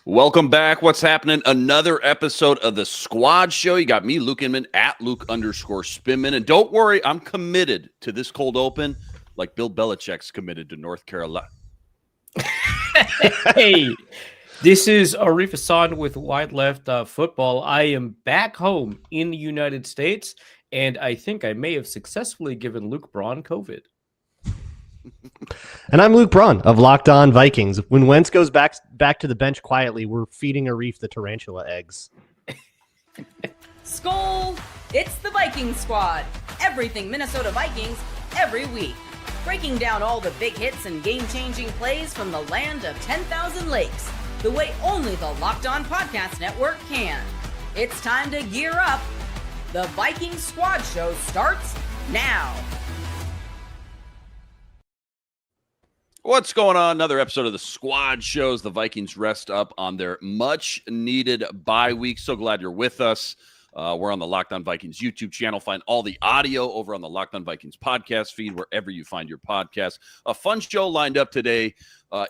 Welcome back. What's happening? Another episode of the Squad Show. You got me, Luke Inman, at Luke_Spinman. And don't worry, I'm committed to this cold open like Bill Belichick's committed to North Carolina. Hey, this is Arif Hasan with Wide Left Football. I am back home in the United States, and I think I may have successfully given Luke Braun COVID. And I'm Luke Braun of Locked On Vikings. When Wentz goes back to the bench quietly, we're feeding Arif the tarantula eggs. Skol! It's the Viking Squad. Everything Minnesota Vikings every week. Breaking down all the big hits and game-changing plays from the land of 10,000 lakes. The way only the Locked On Podcast Network can. It's time to gear up. The Viking Squad Show starts now. What's going on? Another episode of the Squad Shows. The Vikings rest up on their much-needed bye week. So glad you're with us. We're on the Locked On Vikings YouTube channel. Find all the audio over on the Locked On Vikings podcast feed, wherever you find your podcast. A fun show lined up today.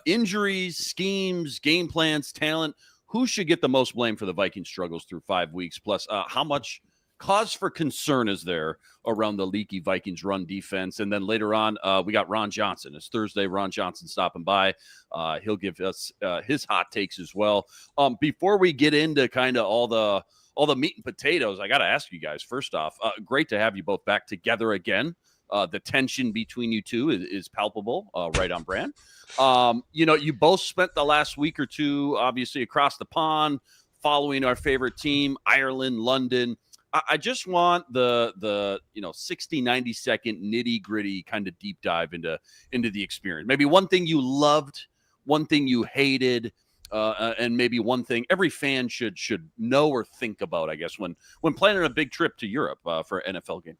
Injuries, schemes, game plans, talent. Who should get the most blame for the Vikings struggles through 5 weeks? Plus, how much cause for concern is there around the leaky Vikings run defense? And then later on, we got Ron Johnson. It's Thursday. Ron Johnson stopping by. He'll give us his hot takes as well. Before we get into kind of all the meat and potatoes, I got to ask you guys, first off, great to have you both back together again. The tension between you two is palpable, right on brand. You both spent the last week or two, obviously, across the pond, following our favorite team, Ireland, London. I just want the 60, 90 second nitty gritty kind of deep dive into the experience. Maybe one thing you loved, one thing you hated, and maybe one thing every fan should know or think about, I guess, when planning a big trip to Europe for an NFL game.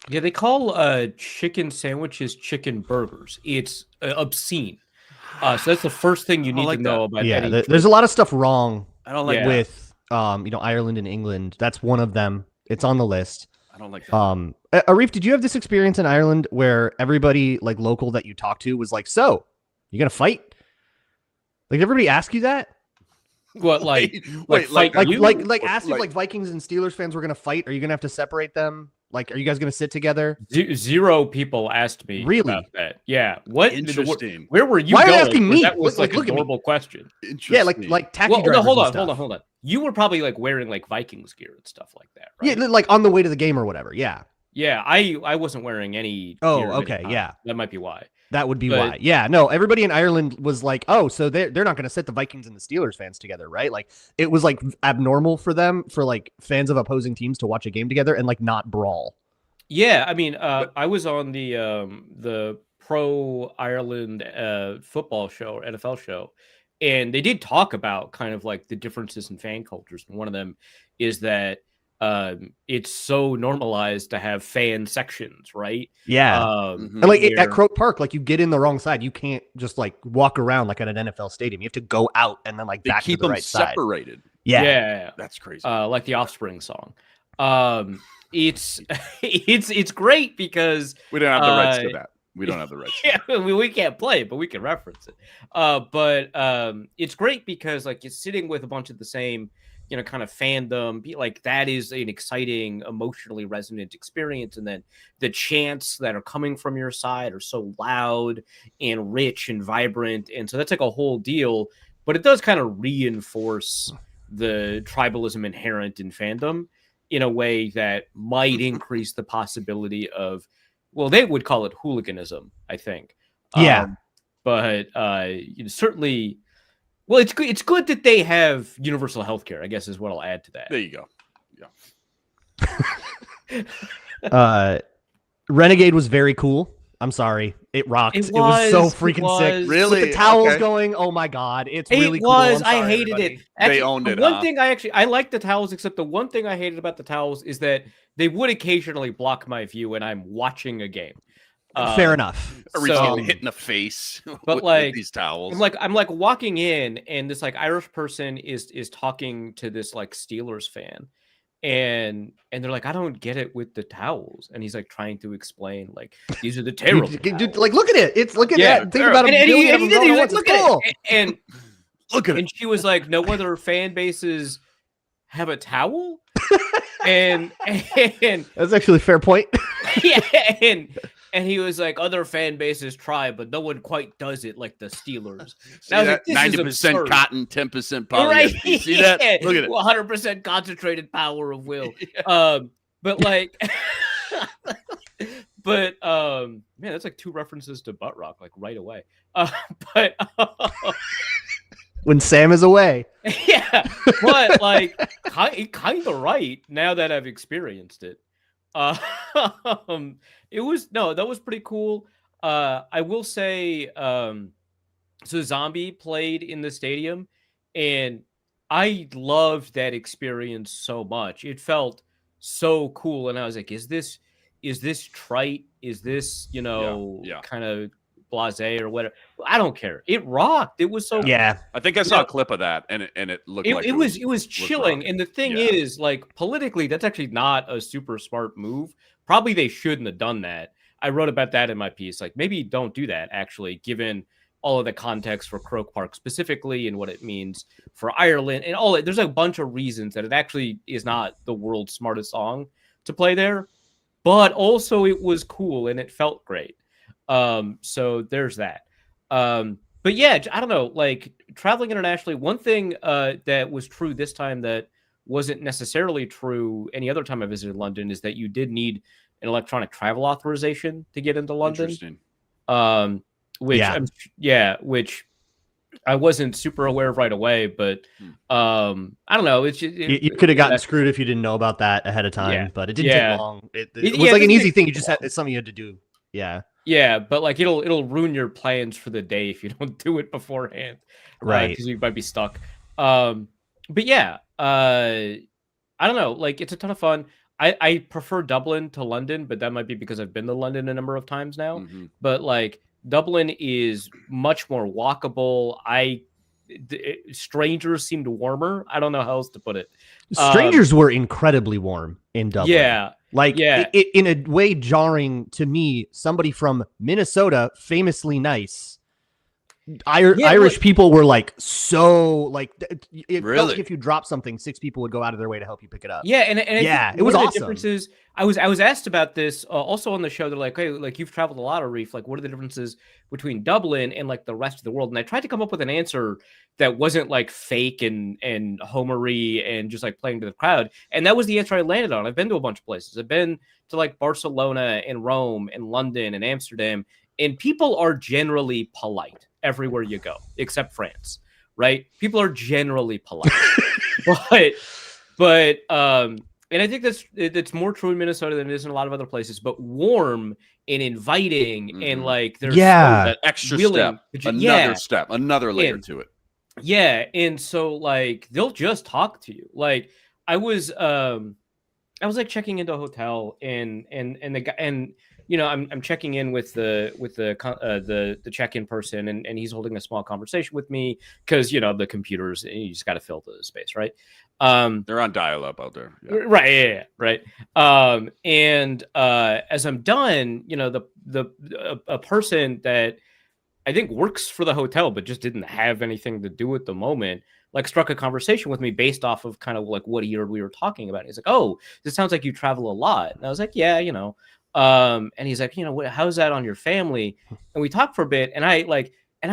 Yeah, they call chicken sandwiches chicken burgers. It's obscene. So that's the first thing you need to know about. Yeah, there's a lot of stuff wrong. I don't like with Ireland and England. That's one of them. It's on the list. I don't like that. Arif, did you have this experience in Ireland where everybody like local that you talked to was like, "So, you gonna fight?" Like, did everybody ask you that? What, like ask if like Vikings and Steelers fans were gonna fight? Are you gonna have to separate them? Like, are you guys gonna sit together? Zero people asked me about that. Yeah. What? Interesting. Where were you Why going? Are you asking me? That was look a normal question. Yeah, like taxi drivers. Hold on. You were probably like wearing like Vikings gear and stuff like that, right? Yeah, like on the way to the game or whatever. Yeah. Yeah, I wasn't wearing any. Oh, okay, yeah. That might be why. That would be why. Yeah, no, everybody in Ireland was like, oh, so they're not going to sit the Vikings and the Steelers fans together, right? Like, it was like abnormal for them, for like fans of opposing teams to watch a game together and like not brawl. Yeah, I mean, I was on the Pro Ireland football show or NFL show, and they did talk about kind of like the differences in fan cultures. And one of them is that it's so normalized to have fan sections, right? Yeah. And like at Croke Park, like you get in the wrong side. You can't just like walk around like at an NFL stadium. You have to go out and then like back to the right side. Separated. Yeah. That's crazy. Like the Offspring song. It's great because we don't have the rights to that. We don't have the rights. Yeah, we can't play it, but we can reference it. But it's great because like you're sitting with a bunch of the same, kind of fandom. Like that is an exciting, emotionally resonant experience. And then the chants that are coming from your side are so loud and rich and vibrant. And so that's like a whole deal. But it does kind of reinforce the tribalism inherent in fandom in a way that might increase the possibility of, well, they would call it hooliganism, I think. Yeah. But certainly, well, it's good that they have universal health care, I guess, is what I'll add to that. There you go. Yeah. Renegade was very cool. I'm sorry. It rocked. It was so freaking sick. Really? With the towels going. Oh my God. It's really cool. I hated it. Actually, they owned it. One thing I like the towels, except the one thing I hated about the towels is that they would occasionally block my view when I'm watching a game. Fair enough. Or getting hit in the face but with these towels. I'm like walking in and this like Irish person is talking to this like Steelers fan. And they're like, I don't get it with the towels. And he's like trying to explain, like, these are the terrible towels. Like, look at it. It's look at that. Think about it. And he did. He's like, look at it. And Look at it. And she was like, no other fan bases have a towel? and That's actually a fair point. yeah, and he was like, other fan bases try, but no one quite does it like the Steelers. See that? Like, 90% cotton, 10% poly. Right? See that? Look at it. 100% concentrated power of will. Yeah. But like, man, that's like 2 references to butt rock, like right away. But When Sam is away. yeah, but like, kind of right now that I've experienced it. That was pretty cool. I will say, so Zombie played in the stadium, and I loved that experience so much. It felt so cool, and I was like, is this trite? Is this, kind of blasé or whatever? I don't care. It rocked. It was so Yeah. I think I saw a clip of that, and it looked like it was chilling. rough. And the thing is, like, politically, that's actually not a super smart move. Probably they shouldn't have done that. I wrote about that in my piece. Like, maybe don't do that, actually, given all of the context for Croke Park specifically and what it means for Ireland and all. There's a bunch of reasons that it actually is not the world's smartest song to play there, but also it was cool and it felt great. So there's that. But yeah, I don't know, like, traveling internationally, one thing that was true this time that wasn't necessarily true any other time I visited London is that you did need an electronic travel authorization to get into London. Interesting. Which I wasn't super aware of right away, but I don't know. It's just, You could have gotten screwed if you didn't know about that ahead of time, Yeah. but it didn't take long. It was Yeah, like it an easy didn't thing. take It's something you had to do. Yeah. Yeah, but like it'll ruin your plans for the day if you don't do it beforehand, Right. Because you might be stuck. But yeah, I don't know. Like, it's a ton of fun. I prefer Dublin to London, but that might be because I've been to London a number of times now. Mhm. But like, Dublin is much more walkable. Strangers seemed warmer. I don't know how else to put it. Strangers were incredibly warm in Dublin. Yeah. Like, Yeah. in a way jarring to me, somebody from Minnesota, famously nice. Irish people were like, so like, it felt like if you drop something, 6 people would go out of their way to help you pick it up. Yeah, and Yeah, I think it was one of awesome. the differences, I was asked about this also on the show. They're like, hey, like, you've traveled a lot, Arif. Like, what are the differences between Dublin and like the rest of the world? And I tried to come up with an answer that wasn't like fake and homery and just like playing to the crowd. And that was the answer I landed on. I've been to a bunch of places. I've been to like Barcelona and Rome and London and Amsterdam, and people are generally polite everywhere you go, except France, right? People are generally polite, but and I think that's more true in Minnesota than it is in a lot of other places. But warm and inviting, and like there's that extra willing, step, another layer to it. Yeah, and so like they'll just talk to you. Like I was like checking into a hotel, and the guy, and I'm checking in with the check-in person, and he's holding a small conversation with me because the computers, you just got to fill the space, right? They're on dial-up out there, right? Yeah, right. And as I'm done, a person that I think works for the hotel but just didn't have anything to do at the moment, like, struck a conversation with me based off of kind of like what we were talking about. He's like, "Oh, this sounds like you travel a lot." And I was like, "Yeah, And he's like, how's that on your family?" And we talked for a bit, and I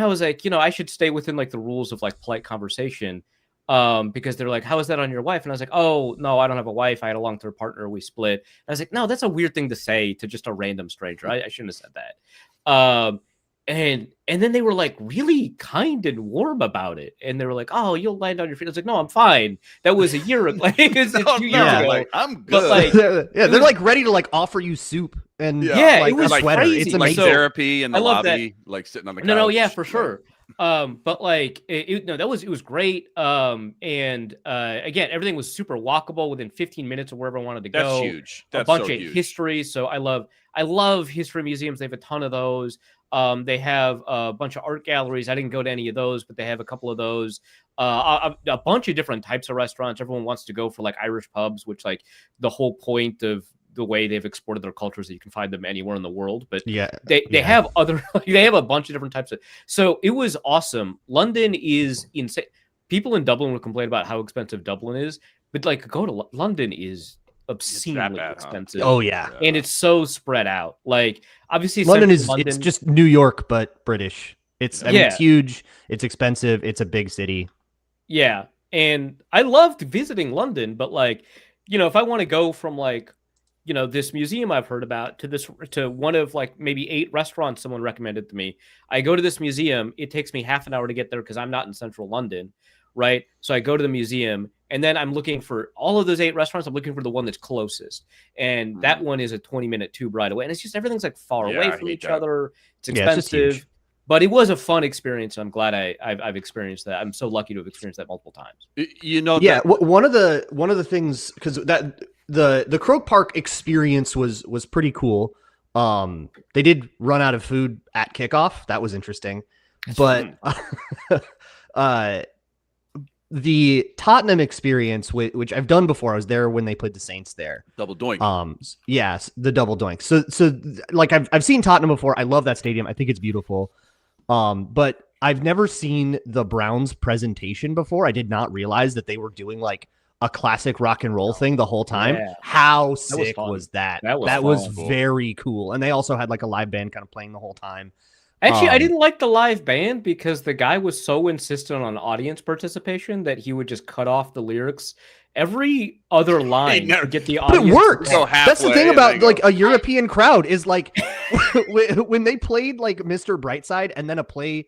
was like, I should stay within like the rules of like polite conversation, because they're like, "How is that on your wife?" And I was like, "Oh, no, I don't have a wife. I had a long-term partner. We split." And I was like, "No, that's a weird thing to say to just a random stranger. I shouldn't have said that." And then they were like really kind and warm about it, and they were like, "Oh, you'll land on your feet." I was like, "No, I'm fine. That was a year ago. Like, it's 2 years ago. Like, I'm good." But like, they're like ready to like offer you soup and it was a sweater. crazy. It's like amazing. therapy in the I love lobby, like sitting on the couch. No, yeah, for sure. But like, it was great. And again, everything was super walkable within 15 minutes of wherever I wanted to go. That's huge. That's a bunch so of huge. history. So I love history museums. They have a ton of those. They have a bunch of art galleries. I didn't go to any of those, but they have a couple of those. A bunch of different types of restaurants. Everyone wants to go for like Irish pubs, which like the whole point of the way they've exported their cultures that you can find them anywhere in the world. But they yeah. have other, they have a bunch of different types of. So it was awesome. London is insane. People in Dublin will complain about how expensive Dublin is, but like go to London is obscenely expensive. Oh yeah, and it's so spread out. Like obviously, London is it's just New York but British. It's I mean, it's huge. It's expensive. It's a big city. Yeah, and I loved visiting London, but like, if I want to go from like, this museum I've heard about to one of like maybe 8 restaurants someone recommended to me, I go to this museum. It takes me half an hour to get there because I'm not in central London, right? So I go to the museum. And then I'm looking for all of those 8 restaurants. I'm looking for the one that's closest. And that one is a 20-minute tube ride away. And it's just everything's like far away from each other. It's expensive. But it was a fun experience. I'm glad I've experienced that. I'm so lucky to have experienced that multiple times. One of the things, because that the Croke Park experience was pretty cool. They did run out of food at kickoff. That was interesting. But the Tottenham experience, which I've done before, I was there when they played the Saints there. Double doink. Yes, the double doink. So like I've seen Tottenham before. I love that stadium. I think it's beautiful. But I've never seen the Browns presentation before. I did not realize that they were doing like a classic rock and roll thing the whole time. Yeah. How sick was that? That was very cool. And they also had like a live band kind of playing the whole time. Actually, I didn't like the live band because the guy was so insistent on audience participation that he would just cut off the lyrics every other line to get the audience. But it worked. That's the thing about like a European crowd is like when they played like Mr. Brightside and then a play.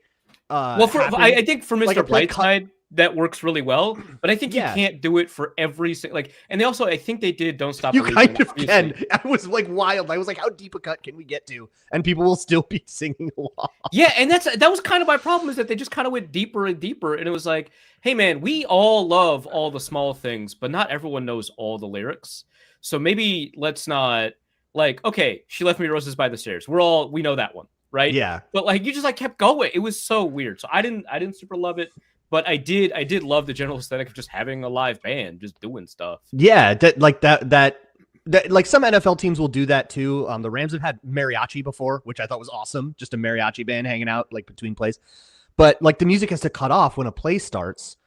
I think for Mr. Brightside, that works really well, but I think you can't do it for every and they also, I think they did Don't Stop. You kind of can. I was like wild. I was like, how deep a cut can we get to? And people will still be singing along. Yeah, and that was kind of my problem, is that they just kind of went deeper and deeper, and it was like, hey man, we all love all the small things, but not everyone knows all the lyrics. So maybe let's not like, okay, She Left Me Roses by the Stairs. We know that one, right? Yeah. But like you just like kept going. It was so weird. So I didn't super love it. But I did love the general aesthetic of just having a live band, just doing stuff. Yeah, that like some NFL teams will do that too. The Rams have had mariachi before, which I thought was awesome. Just a mariachi band hanging out like between plays. But like the music has to cut off when a play starts.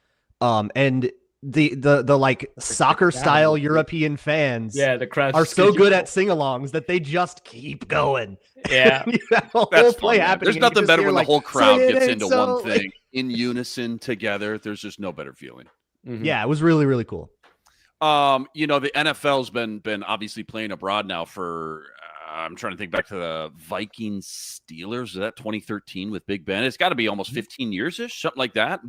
And the like soccer style European fans the crowd are so good at sing-alongs that they just keep going. Yeah. Whole play happening. There's nothing better when the whole crowd gets into one thing in unison together. There's just no better feeling. Mm-hmm. Yeah, it was really, really cool. The NFL's been obviously playing abroad now for I'm trying to think back to the Vikings Steelers. Is that 2013 with Big Ben? It's got to be almost 15 years-ish, something like that.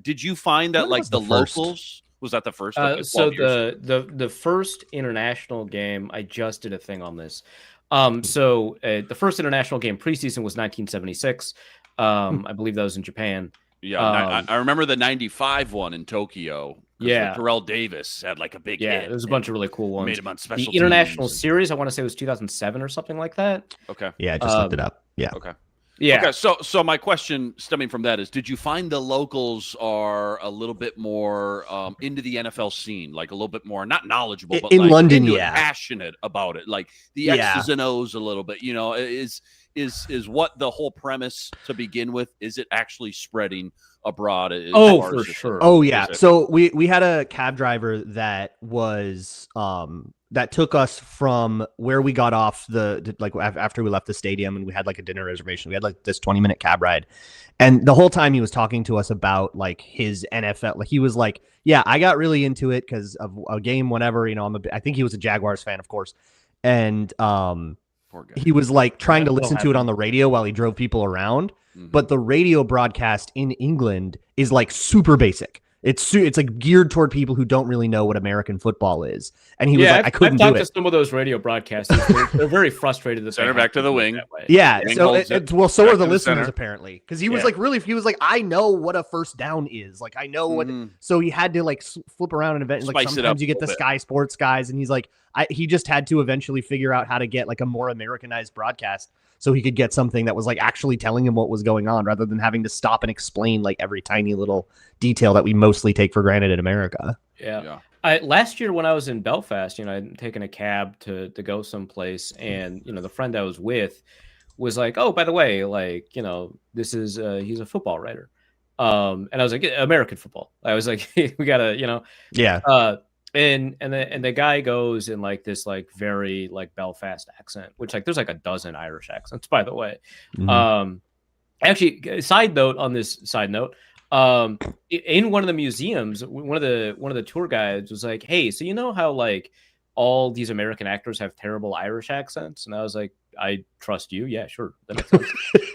Did you find that like the locals? Was that the first? So the first international game, I just did a thing on this. The first international game preseason was 1976. I believe that was in Japan. Yeah, I remember the 95 one in Tokyo. Yeah, Terrell Davis had like a big hit. There's a bunch of really cool ones. Made him on special the international series, I want to say, was 2007 or something like that. Okay. Yeah, I just looked it up. Yeah. Okay. Yeah. Okay. So my question stemming from that is, did you find the locals are a little bit more into the NFL scene, like a little bit more not knowledgeable, but in like London, passionate about it, like the X's and O's a little bit? Is what the whole premise to begin with? Is it actually spreading abroad? For sure. Oh yeah. So we had a cab driver that was that took us from where we got off after we left the stadium, and we had like a dinner reservation. We had like this 20-minute cab ride, and the whole time he was talking to us about like his NFL. Like he was like, yeah, I got really into it because of a game, whatever. I think he was a Jaguars fan, of course, and he was like trying to listen to it on the radio while he drove people around. Mm-hmm. But the radio broadcast in England is like super basic. It's like geared toward people who don't really know what American football is. And he was like, I couldn't do it. I've talked to some of those radio broadcasters. They're very frustrated that center back to the wing. Yeah. So are the listeners apparently, because he was like, I know what a first down is. Like I know what. So he had to like flip around an event. Like sometimes you get the Sky Sports guys, and he's like, he just had to eventually figure out how to get like a more Americanized broadcast, so he could get something that was like actually telling him what was going on, rather than having to stop and explain like every tiny little detail that we mostly take for granted in America. Yeah. Last year when I was in Belfast, I'd taken a cab to go someplace, and the friend I was with was like, "Oh, by the way, like, this is he's a football writer." And I was like, "American football." I was like, "We gotta, Yeah. And the guy goes in like this like very like Belfast accent, which like there's like a dozen Irish accents, by the way. Mhm. Actually, side note on this side note, in one of the museums, one of the tour guides was like, "Hey, so you know how like all these American actors have terrible Irish accents?" And I was like, "I trust you. Yeah, sure, that makes sense."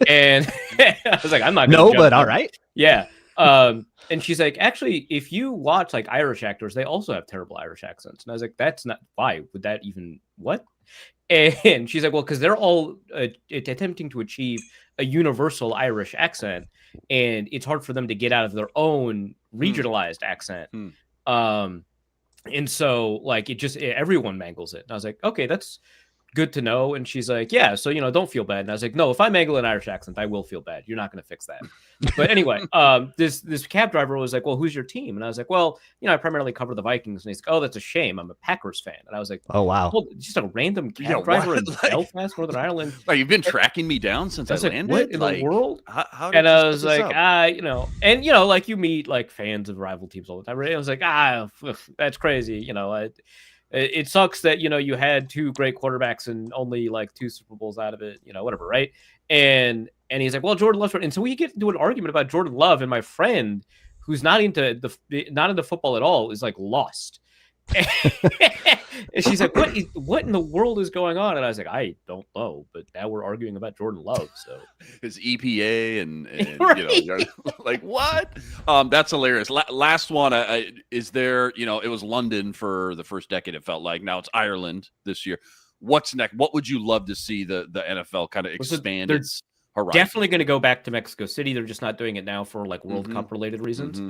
And I was like, "I'm not gonna No, judge but all them." right. Yeah. And she's like, "Actually, if you watch like Irish actors, they also have terrible Irish accents." And I was like, "That's not why would that even what?" And she's like, "Well, because they're all attempting to achieve a universal Irish accent, and it's hard for them to get out of their own regionalized accent." And so like everyone mangles it. And I was like, "Okay, that's good to know." And she's like, "Yeah, so don't feel bad." And I was like, "No, if I mangle an Irish accent, I will feel bad. You're not going to fix that." But anyway, this cab driver was like, "Well, who's your team?" And I was like, "Well, I primarily cover the Vikings." And he's like, "Oh, that's a shame. I'm a Packers fan." And I was like, Oh, wow. "Well, just a random cab driver in Belfast, Northern Ireland." Like, you've been tracking me down since I was like, landed? "What in the world?" How did And you I set was this like, up? and like you meet like fans of rival teams all the time, right? I was like, that's crazy. It sucks that you had two great quarterbacks and only like two Super Bowls out of it, whatever, right? And he's like, "Well, Jordan Love's," and so we get into an argument about Jordan Love, and my friend, who's not into football at all, is like lost. And she's like, "What in the world is going on?" And I was like, "I don't know, but now we're arguing about Jordan Love." So his EPA and right. you're like, what? That's hilarious. Last one, is there? It was London for the first decade. It felt like now it's Ireland this year. What's next? What would you love to see the NFL kind of expand its horizon? Definitely going to go back to Mexico City. They're just not doing it now for like World Cup related reasons. So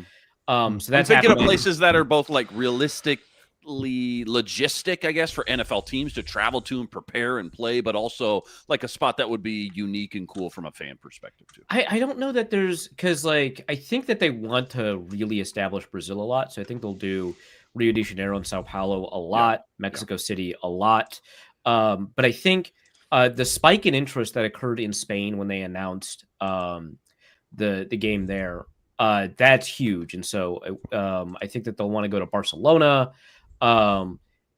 that's I'm thinking happening. of places that are both like realistically logistic, I guess, for NFL teams to travel to and prepare and play, but also like a spot that would be unique and cool from a fan perspective too. I don't know that because like I think that they want to really establish Brazil a lot. So I think they'll do Rio de Janeiro and Sao Paulo a lot, Mexico City a lot. But I think the spike in interest that occurred in Spain when they announced the game there, that's huge. And so I think that they'll want to go to Barcelona.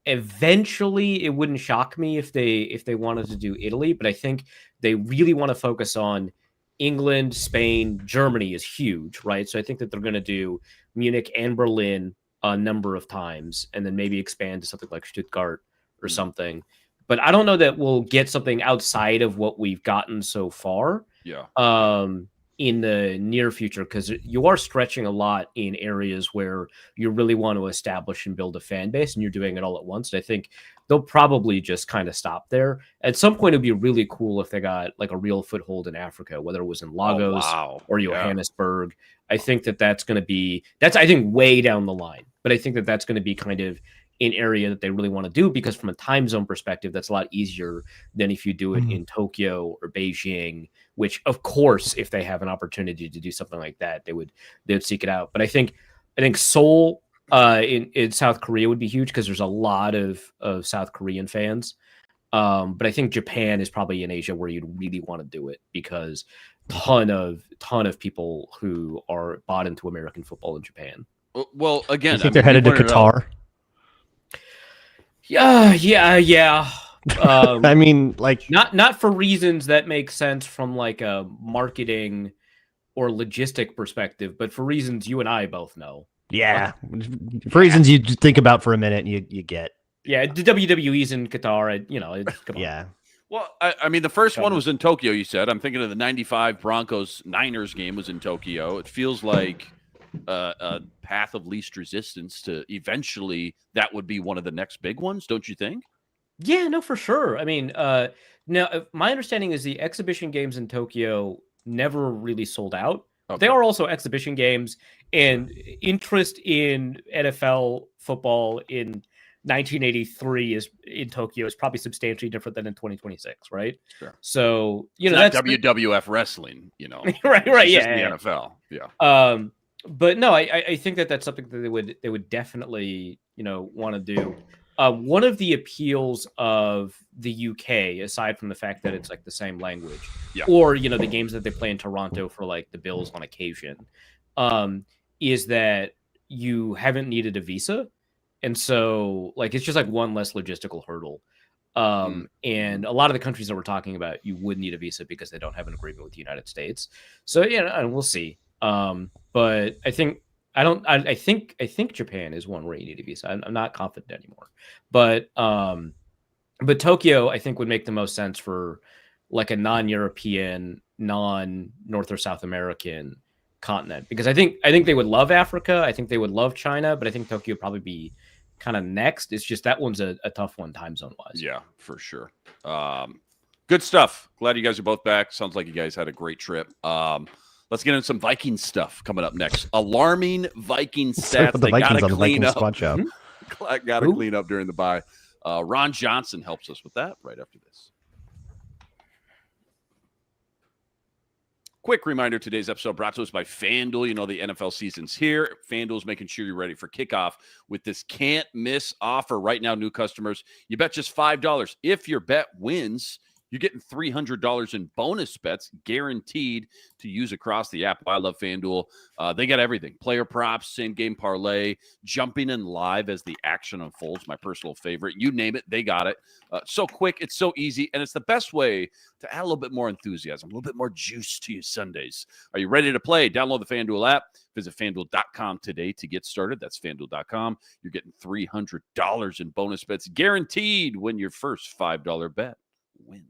Eventually, it wouldn't shock me if they wanted to do Italy, but I think they really want to focus on England, Spain, Germany is huge, right? So I think that they're going to do Munich and Berlin a number of times, and then maybe expand to something like Stuttgart or something. But I don't know that we'll get something outside of what we've gotten so far. In the near future, because you are stretching a lot in areas where you really want to establish and build a fan base, and you're doing it all at once. And I think they'll probably just kind of stop there. At some point, it'd be really cool if they got like a real foothold in Africa, whether it was in Lagos or Johannesburg. I think that's going to be I think way down the line, but I think that's going to be kind of an area that they really want to do, because from a time zone perspective, that's a lot easier than if you do it in Tokyo or Beijing, which of course, if they have an opportunity to do something like that, they'd seek it out. But I think Seoul in South Korea would be huge, because there's a lot of South Korean fans. But I think Japan is probably in Asia where you'd really want to do it, because ton of people who are bought into American football in Japan. Well, again, I think they're headed to Qatar. Yeah. I mean, like not for reasons that make sense from like a marketing or logistic perspective, but for reasons you and I both know. Yeah, for reasons you think about for a minute, and you get. Yeah, the WWE's in Qatar. Come on. Yeah. Well, I mean, the first one was in Tokyo, you said. I'm thinking of the 95 Broncos-Niners game was in Tokyo. It feels like a path of least resistance to eventually that would be one of the next big ones, don't you think? Yeah, no, for sure. I mean, now my understanding is the exhibition games in Tokyo never really sold out. Okay. They are also exhibition games, and interest in NFL football in 1983 in Tokyo is probably substantially different than in 2026, right? Sure. So that's WWF wrestling, right, yeah, the NFL, yeah. But no, I think that's something that they would definitely, want to do. One of the appeals of the UK, aside from the fact that it's like the same language, or the games that they play in Toronto for like the Bills on occasion, is that you haven't needed a visa, and so like it's just like one less logistical hurdle. And a lot of the countries that we're talking about, you would need a visa because they don't have an agreement with the United States. So and we'll see. But I think Japan is one where you need a visa. I'm not confident anymore, but Tokyo I think would make the most sense for like a non-European, non-North or South American continent, because I think they would love Africa. I think they would love China, but I think Tokyo would probably be kind of next. It's just that one's a tough one time zone wise. Yeah, for sure. Good stuff. Glad you guys are both back. Sounds like you guys had a great trip. Let's get into some Vikings stuff coming up next. Alarming Viking stats. The Vikings on the Vikings Squad Show. Got to clean up during the bye. Ron Johnson helps us with that right after this. Quick reminder, today's episode brought to us by FanDuel. You know the NFL season's here. FanDuel's making sure you're ready for kickoff with this can't-miss offer. Right now, new customers, you bet just $5. If your bet wins, you're getting $300 in bonus bets guaranteed to use across the app. I love FanDuel. They got everything. Player props, same-game parlay, jumping in live as the action unfolds, my personal favorite. You name it, they got it. So quick, it's so easy, and it's the best way to add a little bit more enthusiasm, a little bit more juice to your Sundays. Are you ready to play? Download the FanDuel app. Visit FanDuel.com today to get started. That's FanDuel.com. You're getting $300 in bonus bets guaranteed when your first $5 bet wins.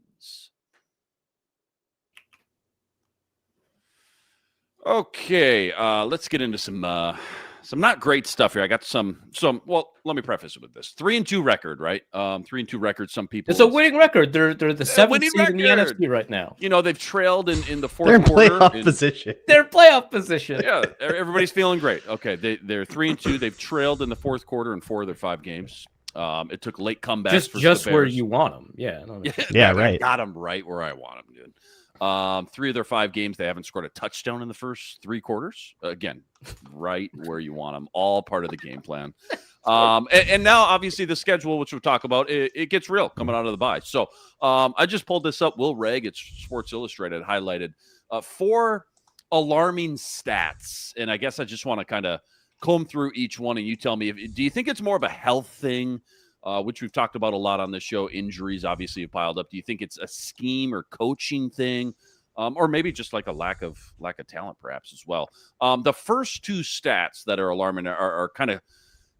Okay, let's get into some not great stuff here. I got some. Well, let me preface it with this: 3-2 record, right? 3-2 record. Some people. It's a winning record. They're the seventh seed in the NFC right now. They've trailed in the fourth They're in quarter. Playoff position. They're playoff position. Yeah, everybody's feeling great. Okay, they're 3-2. They've trailed in the fourth quarter in 4 of their 5 games. It took late comebacks. Just where you want them. Yeah. Yeah, right. I got them right where I want them, dude. 3 of their 5 games, they haven't scored a touchdown in the first 3 quarters. Again, right where you want them. All part of the game plan. And now, obviously, the schedule, which we'll talk about, it gets real coming out of the bye. So I just pulled this up. Will Reg at Sports Illustrated highlighted 4 alarming stats. And I guess I just want to kind of comb through each one, and you tell me, do you think it's more of a health thing, which we've talked about a lot on this show? Injuries obviously have piled up. Do you think it's a scheme or coaching thing, or maybe just like a lack of talent perhaps as well? The first 2 stats that are alarming are kind of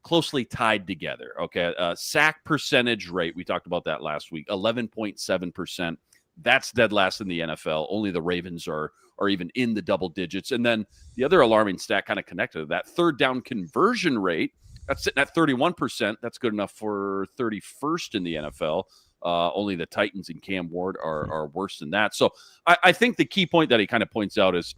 closely tied together. Okay, sack percentage rate, we talked about that last week, 11.7%. That's dead last in the NFL. Only the Ravens are even in the double digits. And then the other alarming stat kind of connected to that, third down conversion rate, that's sitting at 31%. That's good enough for 31st in the NFL. Only the Titans and Cam Ward are worse than that. So I think the key point that he kind of points out is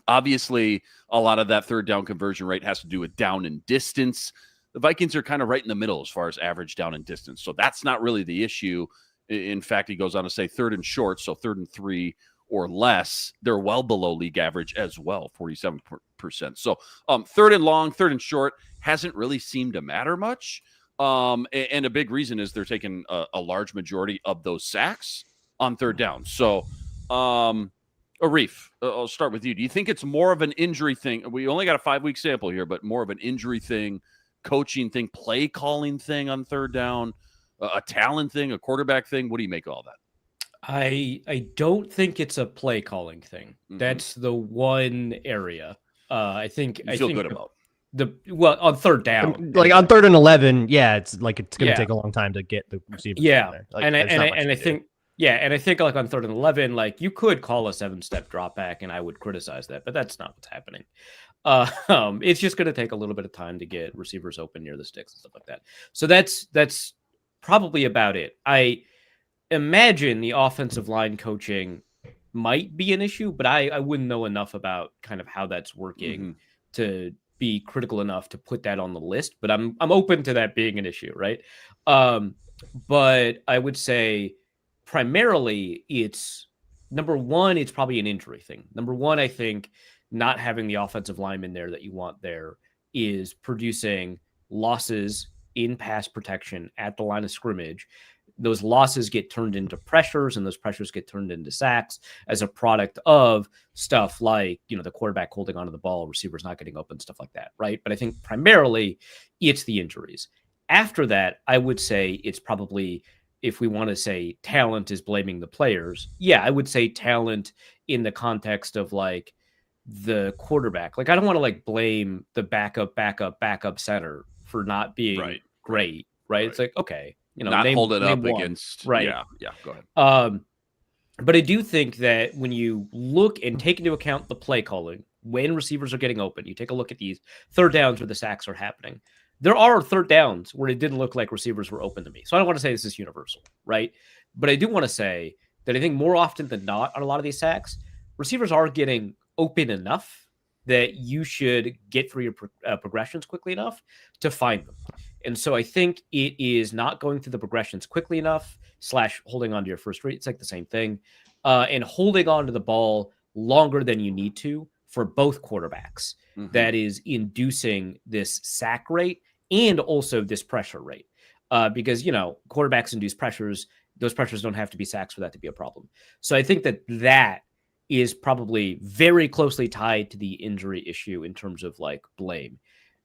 obviously a lot of that third down conversion rate has to do with down and distance. The Vikings are kind of right in the middle as far as average down and distance. So that's not really the issue. In fact, he goes on to say third and short, so 3rd and 3 or less, they're well below league average as well, 47%. So 3rd and long, 3rd and short hasn't really seemed to matter much. And a big reason is they're taking a large majority of those sacks on 3rd down. So, Arif, I'll start with you. Do you think it's more of an injury thing? We only got a 5-week sample here, but more of an injury thing, coaching thing, play calling thing on 3rd down, a talent thing, a quarterback thing? What do you make of all that? I don't think it's a play calling thing. Mm-hmm. That's the one area I think you feel good about. On 3rd down, like on 3rd and 11, yeah, it's going to take a long time to get the receiver. Yeah, there. Like, and I think like on 3rd and 11, like you could call a 7-step drop back, and I would criticize that, but that's not what's happening. It's just going to take a little bit of time to get receivers open near the sticks and stuff like that. So that's probably about it. I imagine the offensive line coaching might be an issue, but I wouldn't know enough about kind of how that's working to be critical enough to put that on the list. But I'm open to that being an issue, right? But I would say primarily it's number one, it's probably an injury thing. Number one, I think not having the offensive lineman there that you want there is producing losses in pass protection at the line of scrimmage. Those losses get turned into pressures, and those pressures get turned into sacks as a product of stuff like, the quarterback holding onto the ball, receivers not getting open, stuff like that, right? But I think primarily it's the injuries. After that, I would say it's probably, if we want to say talent is blaming the players, yeah, I would say talent in the context of like the quarterback. Like, I don't want to like blame the backup center for not being great, right? It's like, okay, not hold it up against, right? Yeah, go ahead. But I do think that when you look and take into account the play calling, when receivers are getting open, you take a look at these third downs where the sacks are happening. There are third downs where it didn't look like receivers were open to me. So I don't want to say this is universal, right? But I do want to say that I think more often than not on a lot of these sacks, receivers are getting open enough that you should get through your progressions quickly enough to find them. And so I think it is not going through the progressions quickly enough / holding on to your first read. It's like the same thing. And holding on to the ball longer than you need to for both quarterbacks. That is inducing this sack rate and also this pressure rate. Because, quarterbacks induce pressures. Those pressures don't have to be sacks for that to be a problem. So I think that is probably very closely tied to the injury issue in terms of like blame.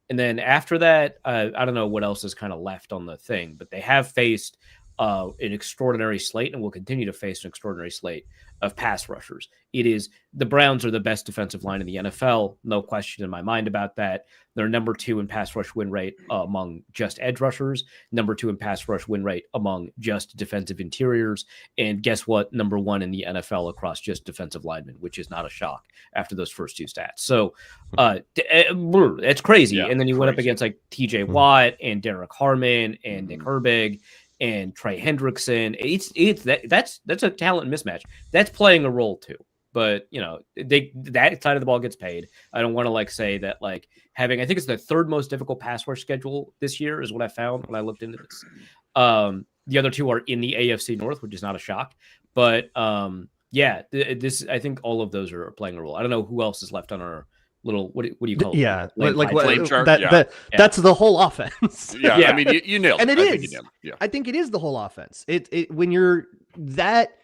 And then after that, I don't know what else is kind of left on the thing, but they have faced an extraordinary slate and will continue to face an extraordinary slate of pass rushers. The Browns are the best defensive line in the NFL. No question in my mind about that. They're number 2 in pass rush win rate among just edge rushers, number 2 in pass rush win rate among just defensive interiors. And guess what? Number 1 in the NFL across just defensive linemen, which is not a shock after those first 2 stats. So it's crazy. Yeah, and then you went up against like TJ Watt and Derek Harmon and Nick Herbig and Trey Hendrickson. That's a talent mismatch. That's playing a role too. But that side of the ball gets paid. I don't want to like say that like having, I think it's the 3rd most difficult pass rush schedule this year is what I found when I looked into this. The other 2 are in the AFC North, which is not a shock. But this I think all of those are playing a role. I don't know who else is left on our little what do you call it? Yeah, flame chart. That's the whole offense. Yeah, I mean you nailed it. And I think it is the whole offense. It when you're that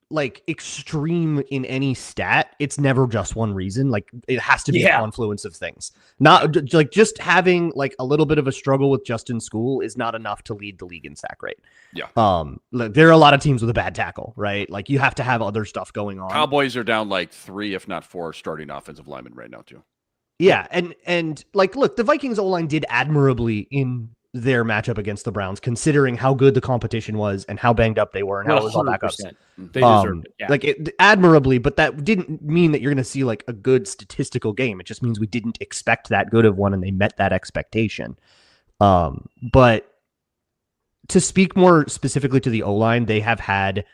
like extreme in any stat, it's never just one reason. Like it has to be a confluence of things. Not like just having like a little bit of a struggle with Justin School is not enough to lead the league in sack rate. Yeah. There are a lot of teams with a bad tackle, right? Like you have to have other stuff going on. Cowboys are down like 3, if not 4 starting offensive linemen right now too. Yeah, and like look, the Vikings O-line did admirably in their matchup against the Browns, considering how good the competition was and how banged up they were and how it was all backups. They deserved it. Yeah. Like admirably, but that didn't mean that you're going to see like a good statistical game. It just means we didn't expect that good of one and they met that expectation. But to speak more specifically to the O-line, they have had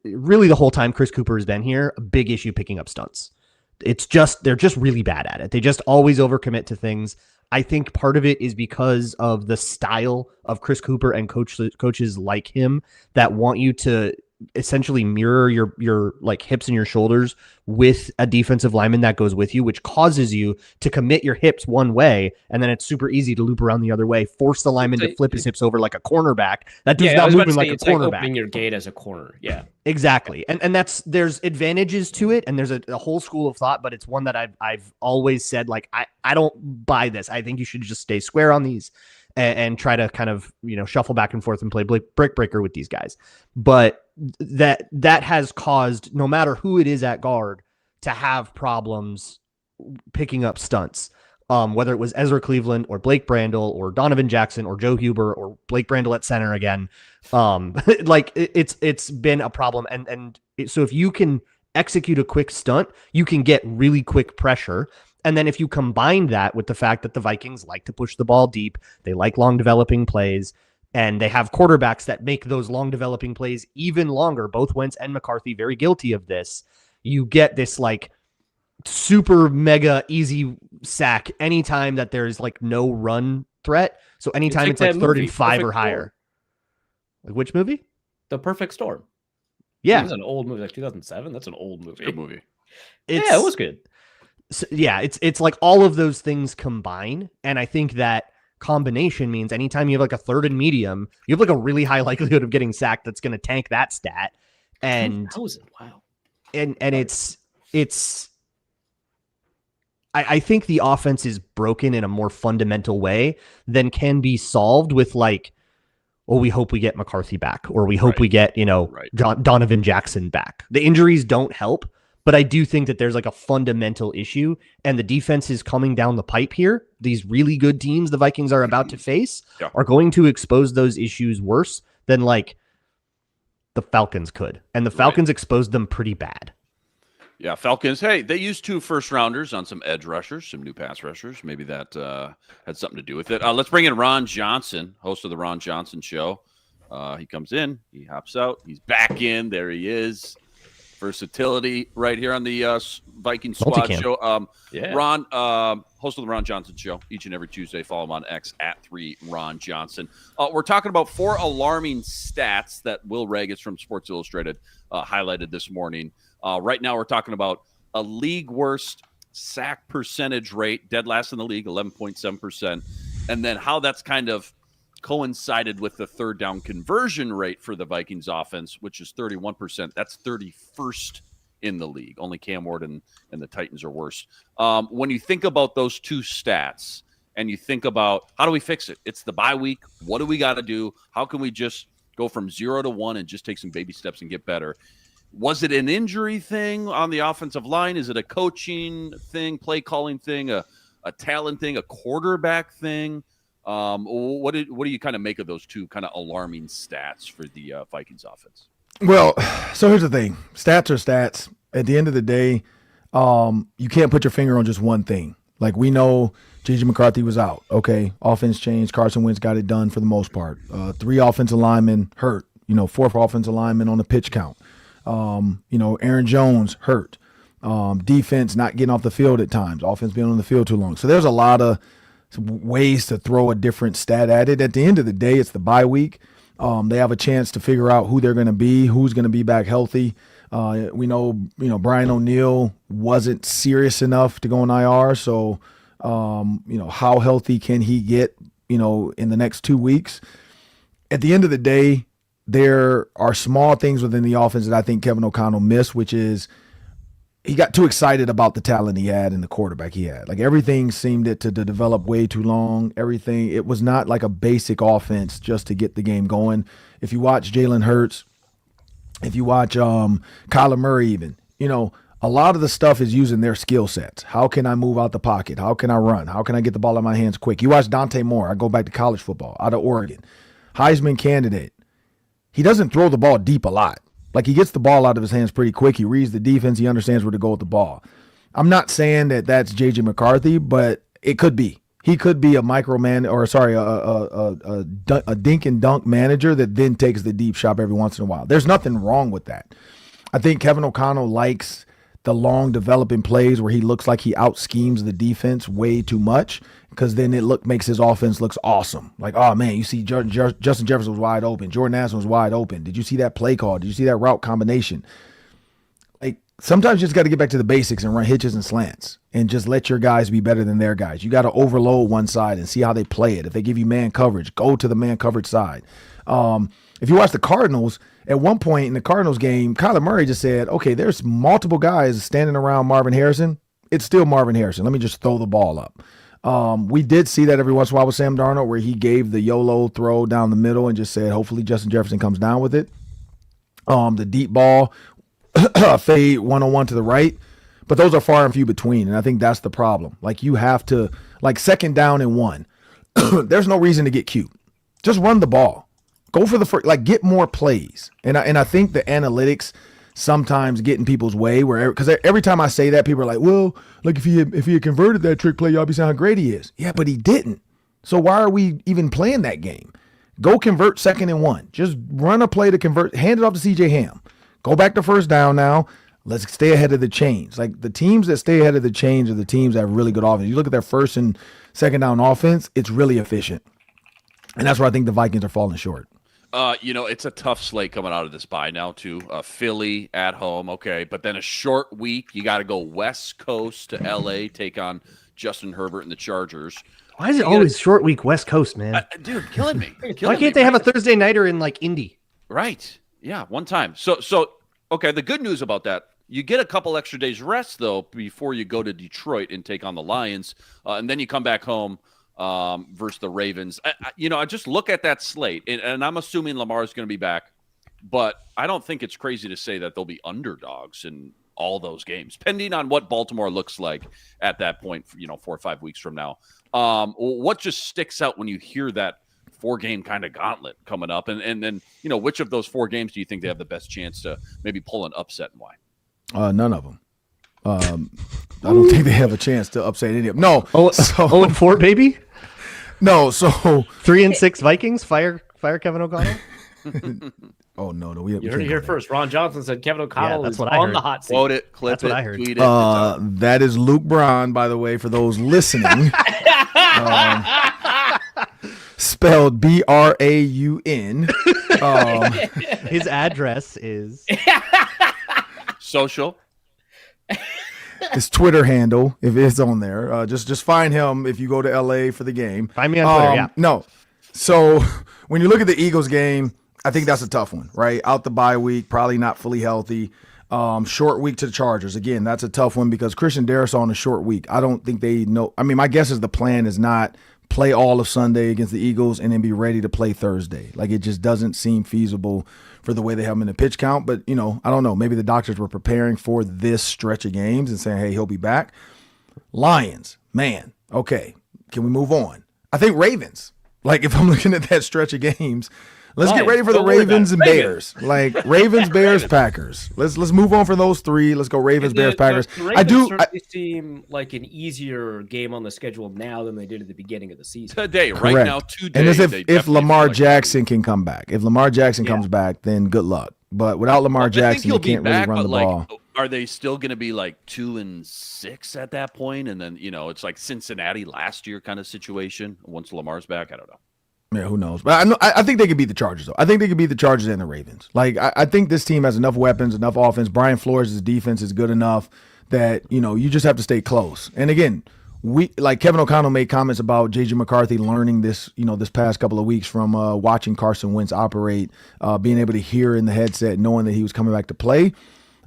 really the whole time Chris Cooper has been here, a big issue picking up stunts. They're just really bad at it. They just always overcommit to things. I think part of it is because of the style of Chris Cooper and coaches like him that want you to essentially mirror your like hips and your shoulders with a defensive lineman that goes with you, which causes you to commit your hips one way, and then it's super easy to loop around the other way, force the lineman to flip his hips over like a cornerback. That dude's not moving like a cornerback. Like opening your gate as a corner. Yeah. Exactly. And there's advantages to it, and there's a whole school of thought, but it's one that I've always said, like, I don't buy this. I think you should just stay square on these and try to kind of, shuffle back and forth and play brick breaker with these guys. But that has caused, no matter who it is at guard, to have problems picking up stunts. Whether it was Ezra Cleveland or Blake Brandel or Donovan Jackson or Joe Huber or Blake Brandel at center again. Like it's been a problem. So if you can execute a quick stunt, you can get really quick pressure. And then if you combine that with the fact that the Vikings like to push the ball deep, they like long developing plays, and they have quarterbacks that make those long developing plays even longer, both Wentz and McCarthy very guilty of this, you get this like super mega easy sack anytime that there's like no run threat. So anytime it's like 3rd and 5 or higher. Like which movie? The Perfect Storm. Yeah. It was an old movie, like 2007. That's an old movie. Good movie. Yeah, it was good. So, yeah, it's like all of those things combine, and I think that combination means anytime you have like a third and medium, you have like a really high likelihood of getting sacked. That's going to tank that stat, and 2,000, wow. and I think the offense is broken in a more fundamental way than can be solved with like, well, we hope we get McCarthy back, or we hope we get, Donovan Jackson back. The injuries don't help, but I do think that there's like a fundamental issue, and the defense is coming down the pipe here. These really good teams the Vikings are about to face are going to expose those issues worse than like the Falcons could. And the Falcons exposed them pretty bad. Yeah, Falcons, hey, they used 2 first-rounders on some edge rushers, some new pass rushers. Maybe that had something to do with it. Let's bring in Ron Johnson, host of the Ron Johnson Show. He comes in, he hops out, he's back in. There he is. Versatility right here on the Viking Squad Show. Ron, host of the Ron Johnson Show, each and every Tuesday. Follow him on X at 3Ron Johnson. We're talking about 4 alarming stats that Will Regas from Sports Illustrated highlighted this morning. Right now, we're talking about a league worst sack percentage rate, dead last in the league, 11.7%, and then how that's kind of coincided with the third down conversion rate for the Vikings offense, which is 31%. That's 31st in the league. Only Cam Ward and the Titans are worse. When you think about those 2 stats and you think about how do we fix it? It's the bye week. What do we got to do? How can we just go from 0 to 1 and just take some baby steps and get better? Was it an injury thing on the offensive line? Is it a coaching thing, play calling thing, a talent thing, a quarterback thing? What do you kind of make of those 2 kind of alarming stats for the Vikings offense? Well, so here's the thing. Stats are stats. At the end of the day, you can't put your finger on just one thing. Like, we know J.J. McCarthy was out. Okay, offense changed. Carson Wentz got it done for the most part. 3 offensive linemen hurt. 4th offensive lineman on the pitch count. Aaron Jones hurt. Defense not getting off the field at times. Offense being on the field too long. So there's a lot of ways to throw a different stat at it. At the end of the day, it's the bye week. They have a chance to figure out who they're going to be, who's going to be back healthy. We know, Brian O'Neill wasn't serious enough to go on IR. So, how healthy can he get, in the next 2 weeks? At the end of the day, there are small things within the offense that I think Kevin O'Connell missed, which is he got too excited about the talent he had and the quarterback he had. Like, everything seemed to develop way too long. It was not like a basic offense just to get the game going. If you watch Jalen Hurts, if you watch Kyler Murray even, a lot of the stuff is using their skill sets. How can I move out the pocket? How can I run? How can I get the ball in my hands quick? You watch Dante Moore. I go back to college football out of Oregon. Heisman candidate. He doesn't throw the ball deep a lot. Like, he gets the ball out of his hands pretty quick. He reads the defense. He understands where to go with the ball. I'm not saying that that's J.J. McCarthy, but it could be. He could be a a dink and dunk manager that then takes the deep shot every once in a while. There's nothing wrong with that. I think Kevin O'Connell likes the long developing plays where he looks like he out schemes the defense way too much, because then makes his offense looks awesome. Like, oh man, you see Justin Jefferson was wide open, Jordan Addison was wide open. Did you see that play call? Did you see that route combination? Like, sometimes you just got to get back to the basics and run hitches and slants and just let your guys be better than their guys. You got to overload one side and see how they play it. If they give you man coverage, go to the man coverage side. If you watch the Cardinals, at one point in the Cardinals game, Kyler Murray just said, okay, there's multiple guys standing around Marvin Harrison. It's still Marvin Harrison. Let me just throw the ball up. We did see that every once in a while with Sam Darnold, where he gave the YOLO throw down the middle and just said, hopefully Justin Jefferson comes down with it. The deep ball, fade 1-on-1 to the right. But those are far and few between, and I think that's the problem. Like, you have to, like, 2nd down and 1. There's no reason to get cute. Just run the ball. Go for the first, like, get more plays. And I think the analytics sometimes get in people's way, because every time I say that, people are like, well, like, if he had converted that trick play, y'all be saying how great he is. Yeah, but he didn't. So why are we even playing that game? Go convert 2nd and 1. Just run a play to convert, hand it off to CJ Ham. Go back to 1st down now. Let's stay ahead of the chains. Like, the teams that stay ahead of the chains are the teams that have really good offense. You look at their 1st and 2nd down offense, it's really efficient. And that's where I think the Vikings are falling short. It's a tough slate coming out of this bye now, too. Philly at home, okay, but then a short week. You got to go West Coast to L.A., take on Justin Herbert and the Chargers. Why is it always short week West Coast, man? Dude, killing me. Why can't they have a Thursday nighter in like Indy? Right. Yeah, one time. So okay, the good news about that, you get a couple extra days rest, though, before you go to Detroit and take on the Lions, and then you come back home versus the Ravens. I just look at that slate, and I'm assuming Lamar is going to be back, but I don't think it's crazy to say that they'll be underdogs in all those games, pending on what Baltimore looks like at that point, 4 or 5 weeks from now. What just sticks out when you hear that 4-game kind of gauntlet coming up? And then, which of those 4 games do you think they have the best chance to maybe pull an upset, and why? None of them. I don't think they have a chance to upset any of them. No. 0-4, baby? No, so 3-6 Vikings fire Kevin O'Connell. Oh no, you heard it here first. Ron Johnson said Kevin O'Connell is on the hot seat. Quote it, clip That's it, what I heard. tweet it. That is Luke Braun, by the way, for those listening. Spelled Braun. His address is Social. His Twitter handle, if it's on there. Just find him if you go to LA for the game. Find me on Twitter. Yeah. No. So when you look at the Eagles game, I think that's a tough one, right? Out the bye week, probably not fully healthy. Short week to the Chargers. Again, that's a tough one because Christian Darrisaw on a short week. I don't think they know. I mean, my guess is the plan is not play all of Sunday against the Eagles and then be ready to play Thursday. Like, it just doesn't seem feasible for the way they have him in the pitch count. But, I don't know. Maybe the doctors were preparing for this stretch of games and saying, hey, he'll be back. Lions, man. Okay. Can we move on? I think Ravens. Like, if I'm looking at that stretch of games, let's get ready for the Ravens and Bears. Like Ravens, Bears, Packers. Let's move on for those 3. Let's go Ravens, Bears, Packers. The Ravens certainly seem like an easier game on the schedule now than they did at the beginning of the season. Today, correct. Right now, today. And as if Lamar Jackson can come back. If Lamar Jackson comes back, then good luck. But without Lamar Jackson, they can't really run the ball. Are they still going to be like 2-6 at that point? And then, it's like Cincinnati last year kind of situation once Lamar's back. I don't know. Yeah, who knows? But I think they could beat the Chargers, though. I think they could beat the Chargers and the Ravens. Like, I think this team has enough weapons, enough offense. Brian Flores' defense is good enough that, you just have to stay close. And again, Kevin O'Connell made comments about J.J. McCarthy learning this, this past couple of weeks from watching Carson Wentz operate, being able to hear in the headset, knowing that he was coming back to play.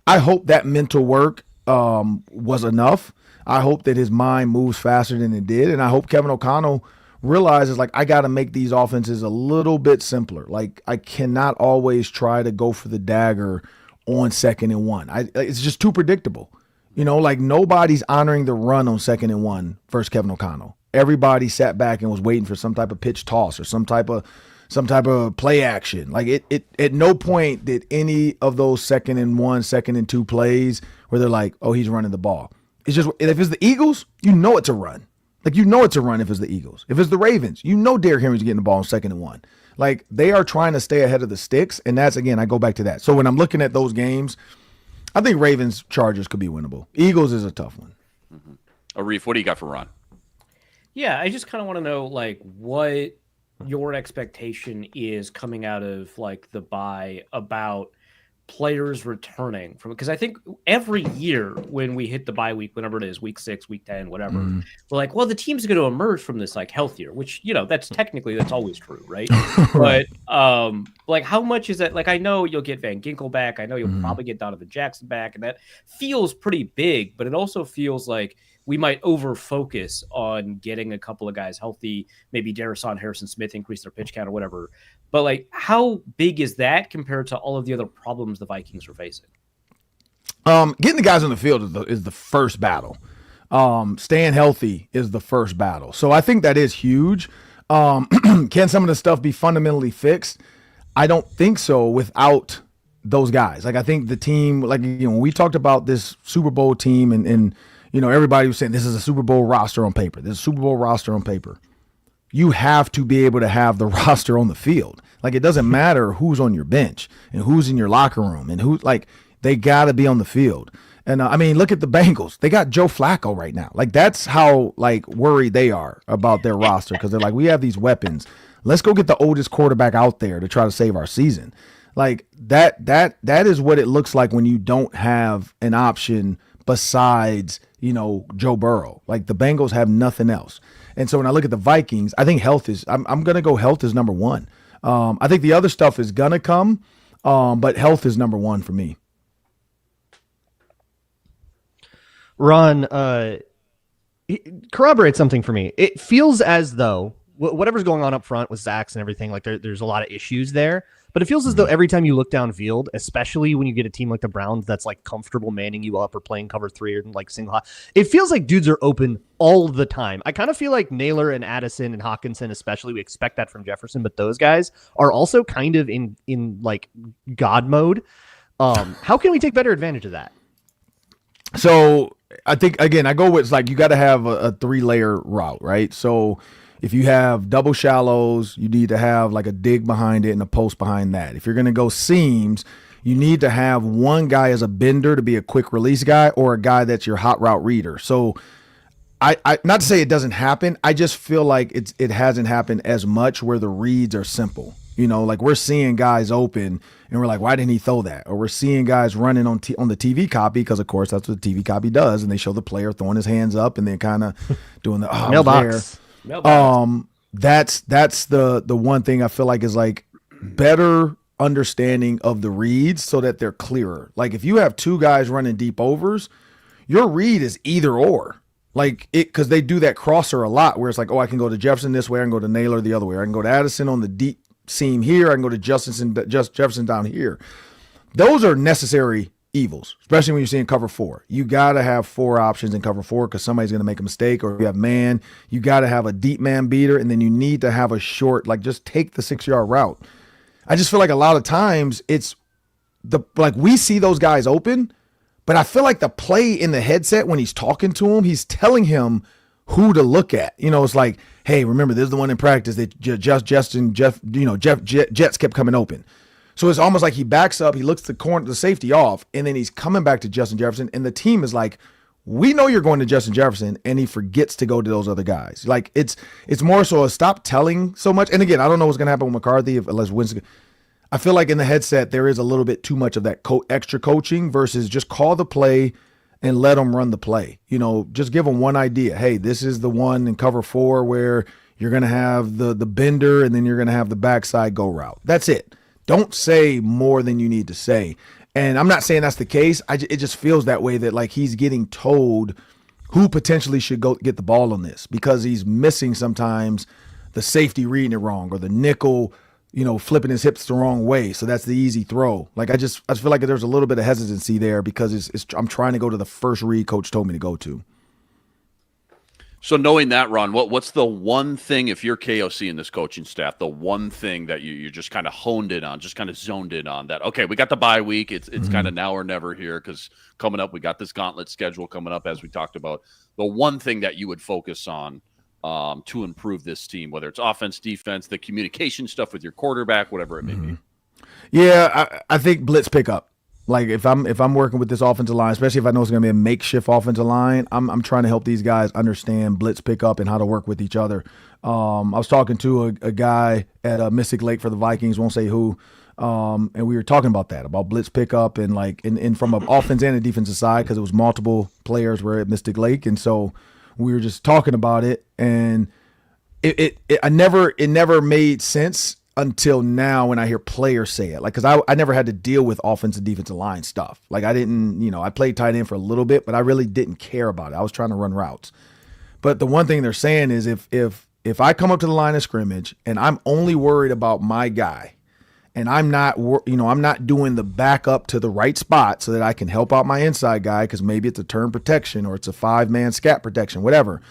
I hope that mental work was enough. I hope that his mind moves faster than it did. And I hope Kevin O'Connell realizes, like, I got to make these offenses a little bit simpler. Like, I cannot always try to go for the dagger on 2nd and 1. It's just too predictable. Like, nobody's honoring the run on 2nd and 1 versus Kevin O'Connell. Everybody sat back and was waiting for some type of pitch toss or some type of play action. Like, it at no point did any of those 2nd and 1, 2nd and 2 plays where they're like, oh, he's running the ball. It's just, if it's the Eagles, it's a run. Like, it's a run if it's the Eagles. If it's the Ravens, Derrick Henry's getting the ball on 2nd and 1. Like, they are trying to stay ahead of the sticks, and that's, again, I go back to that. So when I'm looking at those games, I think Ravens, Chargers could be winnable. Eagles is a tough one. Mm-hmm. Arif, what do you got for Ron? Yeah, I just kind of want to know, like, what your expectation is coming out of, like, the bye about players returning from, because I think every year when we hit the bye week, whenever it is, week 6, week 10, whatever, we're like, well, the team's going to emerge from this like healthier, which, that's always true, right? But like, how much is that? Like, I know you'll get Van Ginkel back, I know you'll probably get Donovan Jackson back, and that feels pretty big, but it also feels like we might over focus on getting a couple of guys healthy, maybe Darrisaw and Harrison Smith increase their pitch count or whatever. But, like, how big is that compared to all of the other problems the Vikings are facing? Getting the guys on the field is the first battle. Staying healthy is the first battle. So I think that is huge. Can some of the stuff be fundamentally fixed? I don't think so without those guys. Like, I think the team, like, when we talked about this Super Bowl team and everybody was saying this is a Super Bowl roster on paper. This is a Super Bowl roster on paper. You have to be able to have the roster on the field. Like, it doesn't matter who's on your bench and who's in your locker room and who, like, they got to be on the field. And I mean, look at the Bengals. They got Joe Flacco right now. Like, that's how like worried they are about their roster, because they're like, we have these weapons. Let's go get the oldest quarterback out there to try to save our season. Like that is what it looks like when you don't have an option besides, Joe Burrow. Like, the Bengals have nothing else. And so when I look at the Vikings, I think health is, I'm going to go health is number one. I think the other stuff is going to come, but health is number one for me. Ron, corroborate something for me. It feels as though whatever's going on up front with Zach's and everything, like there's a lot of issues there. But it feels as though every time you look downfield, especially when you get a team like the Browns that's like comfortable manning you up or playing cover 3 or like single high, it feels like dudes are open all the time. I kind of feel like Naylor and Addison and Hawkinson, especially, we expect that from Jefferson, but those guys are also kind of in like God mode. How can we take better advantage of that? So I think, again, I go with like, you got to have a 3-layer route, right? So if you have double shallows, you need to have like a dig behind it and a post behind that. If you're going to go seams, you need to have one guy as a bender to be a quick release guy, or a guy that's your hot route reader. So I not to say it doesn't happen. I just feel like it hasn't happened as much where the reads are simple. Like we're seeing guys open and we're like, why didn't he throw that? Or we're seeing guys running on the TV copy, because of course that's what the TV copy does, and they show the player throwing his hands up and then kind of doing the mailbox. That's the one thing I feel like is like better understanding of the reads so that they're clearer. Like if you have two guys running deep overs, your read is either or. Like it, because they do that crosser a lot where it's like, oh, I can go to Jefferson this way, I can go to Naylor the other way, I can go to Addison on the deep seam here, I can go to Jefferson down here. Those are necessary evils, especially when you're seeing cover 4. You got to have 4 options in cover 4 because somebody's going to make a mistake, or if you have man, you got to have a deep man beater, and then you need to have a short, like just take the 6-yard route. I just feel like a lot of times it's like we see those guys open, but I feel like the play in the headset when he's talking to him, he's telling him who to look at. It's like, hey, remember, this is the one in practice that Jets kept coming open. So it's almost like he backs up, he looks the safety off, and then he's coming back to Justin Jefferson, and the team is like, we know you're going to Justin Jefferson, and he forgets to go to those other guys. Like it's more so a stop telling so much. And again, I don't know what's going to happen with McCarthy unless Winston. I feel like in the headset there is a little bit too much of that extra coaching versus just call the play and let them run the play. Just give them one idea. Hey, this is the one in cover 4 where you're going to have the bender, and then you're going to have the backside go route. That's it. Don't say more than you need to say. And I'm not saying that's the case. It just feels that way, that like he's getting told who potentially should go get the ball on this, because he's missing sometimes the safety reading it wrong, or the nickel, flipping his hips the wrong way. So that's the easy throw. Like I feel like there's a little bit of hesitancy there because I'm trying to go to the first read coach told me to go to. So knowing that, Ron, what's the one thing, if you're KOC in this coaching staff, the one thing that you just kind of honed in on, just kind of zoned in on, that, okay, we got the bye week. It's kind of now or never here, because coming up, we got this gauntlet schedule coming up, as we talked about. The one thing that you would focus on to improve this team, whether it's offense, defense, the communication stuff with your quarterback, whatever it may be. Yeah, I think blitz pickup. Like if I'm working with this offensive line, especially if I know it's going to be a makeshift offensive line, I'm trying to help these guys understand blitz pickup and how to work with each other. I was talking to a guy at Mystic Lake for the Vikings, won't say who, and we were talking about blitz pickup and like in from an offense and a defensive side, because it was multiple players were at Mystic Lake, and so we were just talking about it, and it never made sense until now when I hear players say it. Like, because I never had to deal with offensive defensive line stuff. Like I didn't, I played tight end for a little bit, but I really didn't care about it. I was trying to run routes. But the one thing they're saying is if I come up to the line of scrimmage and I'm only worried about my guy, and I'm not doing the back up to the right spot so that I can help out my inside guy, because maybe it's a turn protection or it's a 5-man scat protection, whatever,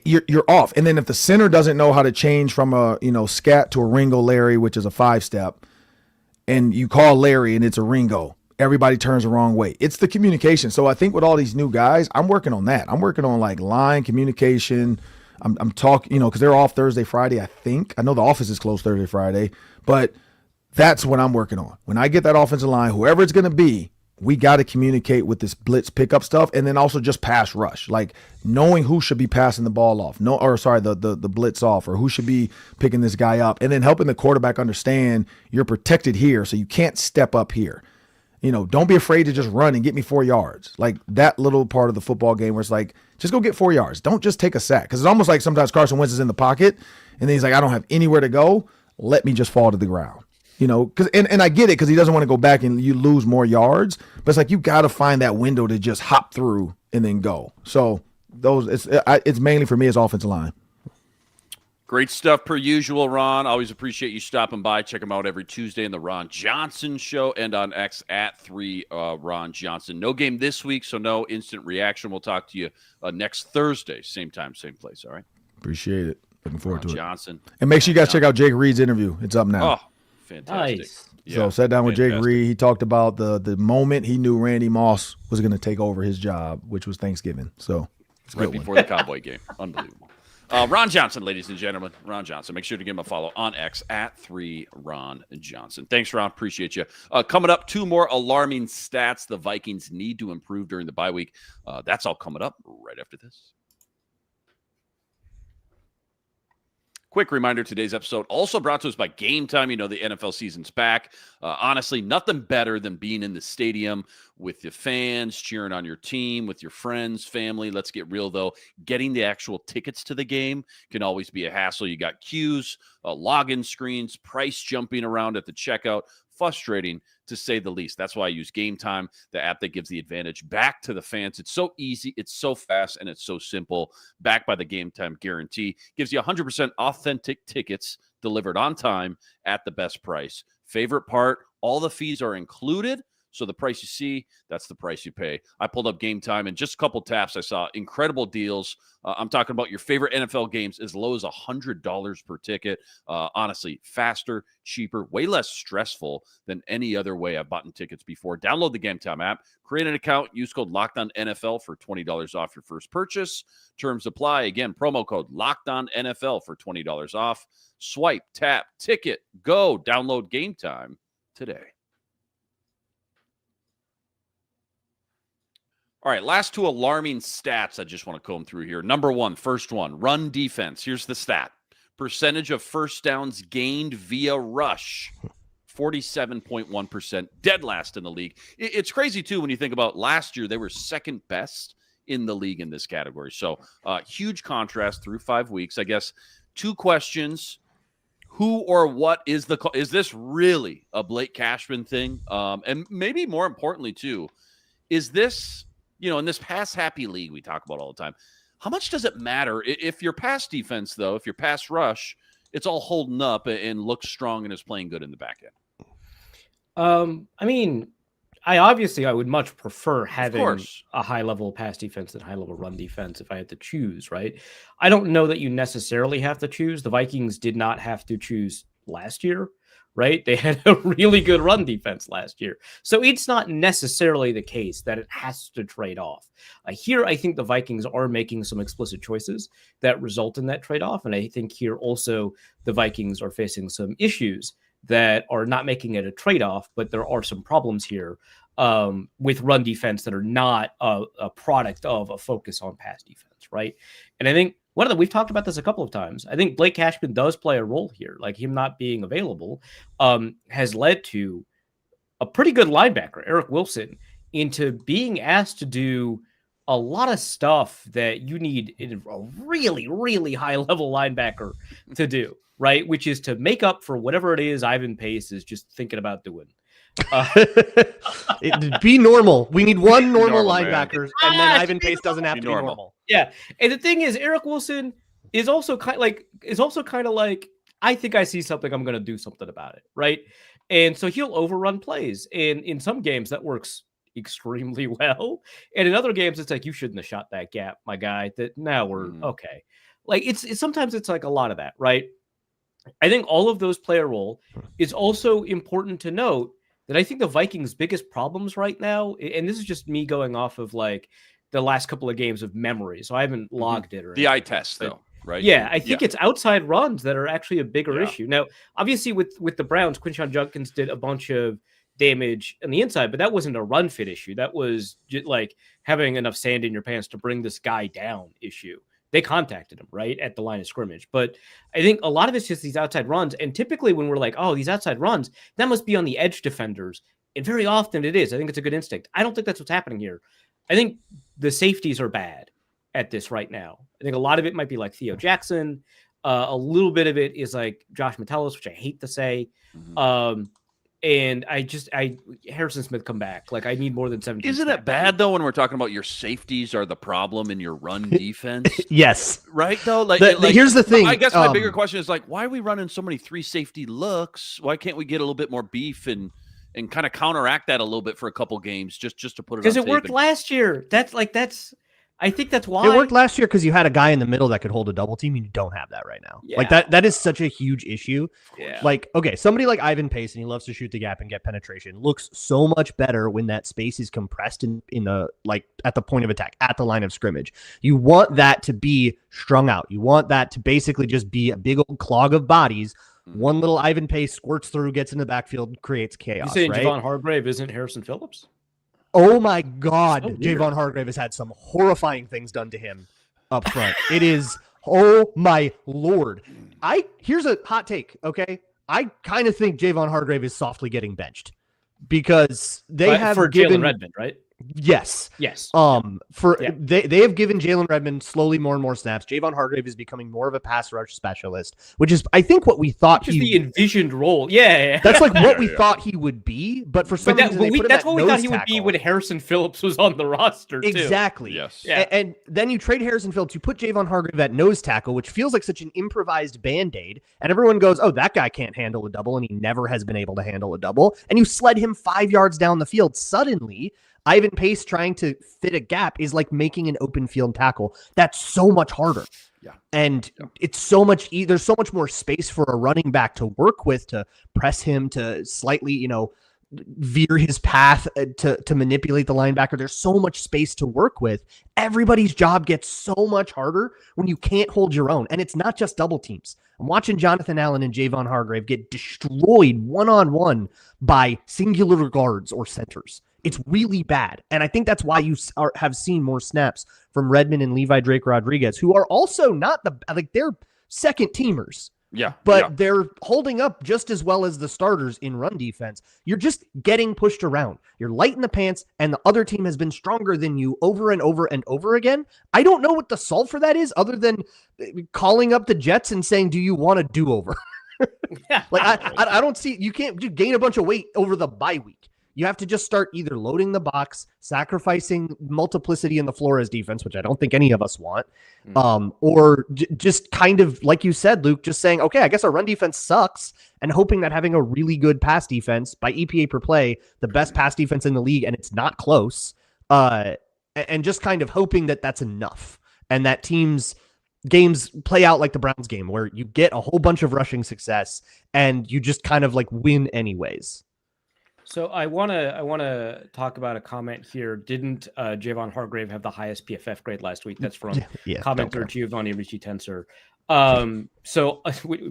you're off. And then if the center doesn't know how to change from a scat to a Ringo Larry, which is a 5-step, and you call Larry and it's a Ringo, everybody turns the wrong way. It's the communication. So I think with all these new guys, I'm working on that. I'm working on like line communication. I'm talking, because they're off Thursday, Friday, I think. I know the office is closed Thursday, Friday, but that's what I'm working on. When I get that offensive line, whoever it's going to be, we got to communicate with this blitz pickup stuff, and then also just pass rush, like knowing who should be passing the ball off, the blitz off, or who should be picking this guy up, and then helping the quarterback understand you're protected here, so you can't step up here. Don't be afraid to just run and get me 4 yards. Like that little part of the football game where it's like, just go get 4 yards. Don't just take a sack. Because it's almost like sometimes Carson Wentz is in the pocket, and then he's like, I don't have anywhere to go. Let me just fall to the ground. And I get it because he doesn't want to go back and you lose more yards. But it's like you got to find that window to just hop through and then go. So it's mainly for me as offensive line. Great stuff per usual, Ron. Always appreciate you stopping by. Check him out every Tuesday in the Ron Johnson Show and on X at 3 Ron Johnson. No game this week, so no instant reaction. We'll talk to you next Thursday, same time, same place. All right. Appreciate it. Looking forward to it. Johnson. And make sure you guys check out Jake Reed's interview. It's up now. Oh, fantastic. Nice. Yeah, so sat down with fantastic. Jake Reed. He talked about the moment he knew Randy Moss was going to take over his job, which was Thanksgiving. So it's right before the Cowboy game. Unbelievable. Ron Johnson, ladies and gentlemen. Ron Johnson. Make sure to give him a follow on X at 3 Ron Johnson. Thanks, Ron. Appreciate you. Coming up, 2 more alarming stats the Vikings need to improve during the bye week. That's all coming up right after this. Quick reminder, today's episode also brought to us by Game Time. The NFL season's back. Honestly, nothing better than being in the stadium with the fans, cheering on your team, with your friends, family. Let's get real, though. Getting the actual tickets to the game can always be a hassle. You got queues, login screens, price jumping around at the checkout. Frustrating, to say the least. That's why I use Game Time, the app that gives the advantage back to the fans. It's so easy, it's so fast, and it's so simple. Backed by the Game Time guarantee. Gives you 100% authentic tickets delivered on time at the best price. Favorite part, all the fees are included. So the price you see, that's the price you pay. I pulled up Game Time, and just a couple taps, I saw incredible deals. I'm talking about your favorite NFL games as low as $100 per ticket. Honestly, faster, cheaper, way less stressful than any other way I've bought tickets before. Download the Game Time app, create an account, use code LOCKEDONNFL for $20 off your first purchase. Terms apply. Again, promo code LOCKEDONNFL for $20 off. Swipe, tap, ticket, go. Download Game Time today. All right, last 2 alarming stats I just want to comb through here. Number 1, first one, run defense. Here's the stat. Percentage of first downs gained via rush, 47.1%, dead last in the league. It's crazy, too, when you think about last year, they were second best in the league in this category. So huge contrast through 5 weeks. I guess 2 questions. Who or what is this really a Blake Cashman thing? And maybe more importantly, too, is this... in this pass-happy league we talk about all the time, how much does it matter if your pass defense, though, if your pass rush, it's all holding up and looks strong and is playing good in the back end? I would much prefer having a high-level pass defense than high-level run defense if I had to choose, right? I don't know that you necessarily have to choose. The Vikings did not have to choose last year, right? They had a really good run defense last year. So it's not necessarily the case that it has to trade off. Here, I think the Vikings are making some explicit choices that result in that trade-off. And I think here also the Vikings are facing some issues that are not making it a trade-off, but there are some problems here with run defense that are not a product of a focus on pass defense, right? And I think we've talked about this a couple of times. I think Blake Cashman does play a role here. Like him not being available has led to a pretty good linebacker, Eric Wilson, into being asked to do a lot of stuff that you need in a really, really high level linebacker to do, right? Which is to make up for whatever it is Ivan Pace is just thinking about doing. Be normal. We need one normal linebacker, man. and then Ivan Pace doesn't have to be normal. Yeah, and the thing is, Eric Wilson is also kind of like I think I see something, I'm going to do something about it, right? And so he'll overrun plays, and in some games that works extremely well, and in other games it's like you shouldn't have shot that gap, my guy. That now we're okay. Like it's sometimes it's like a lot of that, right? I think all of those play a role. It's also important to note that I think the Vikings' biggest problems right now, and this is just me going off of like the last couple of games of memory, so I haven't logged it or the eye test, though, right? Yeah, I think it's outside runs that are actually a bigger issue. Now, obviously, with the Browns, Quinshon Judkins did a bunch of damage on the inside, but that wasn't a run fit issue. That was just like having enough sand in your pants to bring this guy down issue. They contacted him right at the line of scrimmage. But I think a lot of it's just these outside runs. And typically when we're like, oh, these outside runs, that must be on the edge defenders. And very often it is. I think it's a good instinct. I don't think that's what's happening here. I think the safeties are bad at this right now. I think a lot of it might be like Theo Jackson. A little bit of it is like Josh Metellus, which I hate to say. And Harrison Smith come back. Like I need more than 17. Isn't it bad though when we're talking about your safeties are the problem in your run defense? Yes. Right though. Like, here's the thing. I guess my bigger question is like, why are we running so many 3 safety looks? Why can't we get a little bit more beef and kind of counteract that a little bit for a couple games just to put it on because it worked last year. I think that's why it worked last year because you had a guy in the middle that could hold a double team, and you don't have that right now. Yeah. Like that is such a huge issue. Yeah. Like, okay, somebody like Ivan Pace, and he loves to shoot the gap and get penetration, looks so much better when that space is compressed in the like at the point of attack, at the line of scrimmage. You want that to be strung out. You want that to basically just be a big old clog of bodies. One little Ivan Pace squirts through, gets in the backfield, creates chaos. You saying right? Javon Hargrave isn't Harrison Phillips? Oh my God, So weird. Javon Hargrave has had some horrifying things done to him up front. It is, oh my Lord. Here's a hot take, okay? I kind of think Javon Hargrave is softly getting benched because they have for given Jalen Redmond, right? Yes. They have given Jalen Redmond slowly more and more snaps. Javon Hargrave is becoming more of a pass rush specialist, which is I think what we thought the envisioned role. Yeah. That's like what we thought he would be, but for some reason that's what we thought he would be when Harrison Phillips was on the roster too. Exactly. Yes. Yeah. And then you trade Harrison Phillips, you put Javon Hargrave at nose tackle, which feels like such an improvised Band-Aid, and everyone goes, oh, that guy can't handle a double, and he never has been able to handle a double, and you sled him 5 yards down the field. Suddenly, Ivan Pace trying to fit a gap is like making an open field tackle. That's so much harder. Yeah. And it's so much, there's so much more space for a running back to work with, to press him, to slightly, veer his path, to manipulate the linebacker. There's so much space to work with. Everybody's job gets so much harder when you can't hold your own. And it's not just double teams. I'm watching Jonathan Allen and Javon Hargrave get destroyed one-on-one by singular guards or centers. It's really bad. And I think that's why you have seen more snaps from Redmond and Levi Drake Rodriguez, who are also not they're second teamers. Yeah. But they're holding up just as well as the starters in run defense. You're just getting pushed around. You're light in the pants, and the other team has been stronger than you over and over and over again. I don't know what the solve for that is other than calling up the Jets and saying, do you want a do-over? I don't see, you can't gain a bunch of weight over the bye week. You have to just start either loading the box, sacrificing multiplicity in the Flores defense, which I don't think any of us want, or just kind of, like you said, Luke, just saying, okay, I guess our run defense sucks, and hoping that having a really good pass defense, by EPA per play, the best pass defense in the league, and it's not close, and just kind of hoping that that's enough, and that games play out like the Browns game, where you get a whole bunch of rushing success, and you just kind of like win anyways. So I want to talk about a comment here. Didn't Javon Hargrave have the highest PFF grade last week? That's from commenter Giovanni Ricci Tensor. So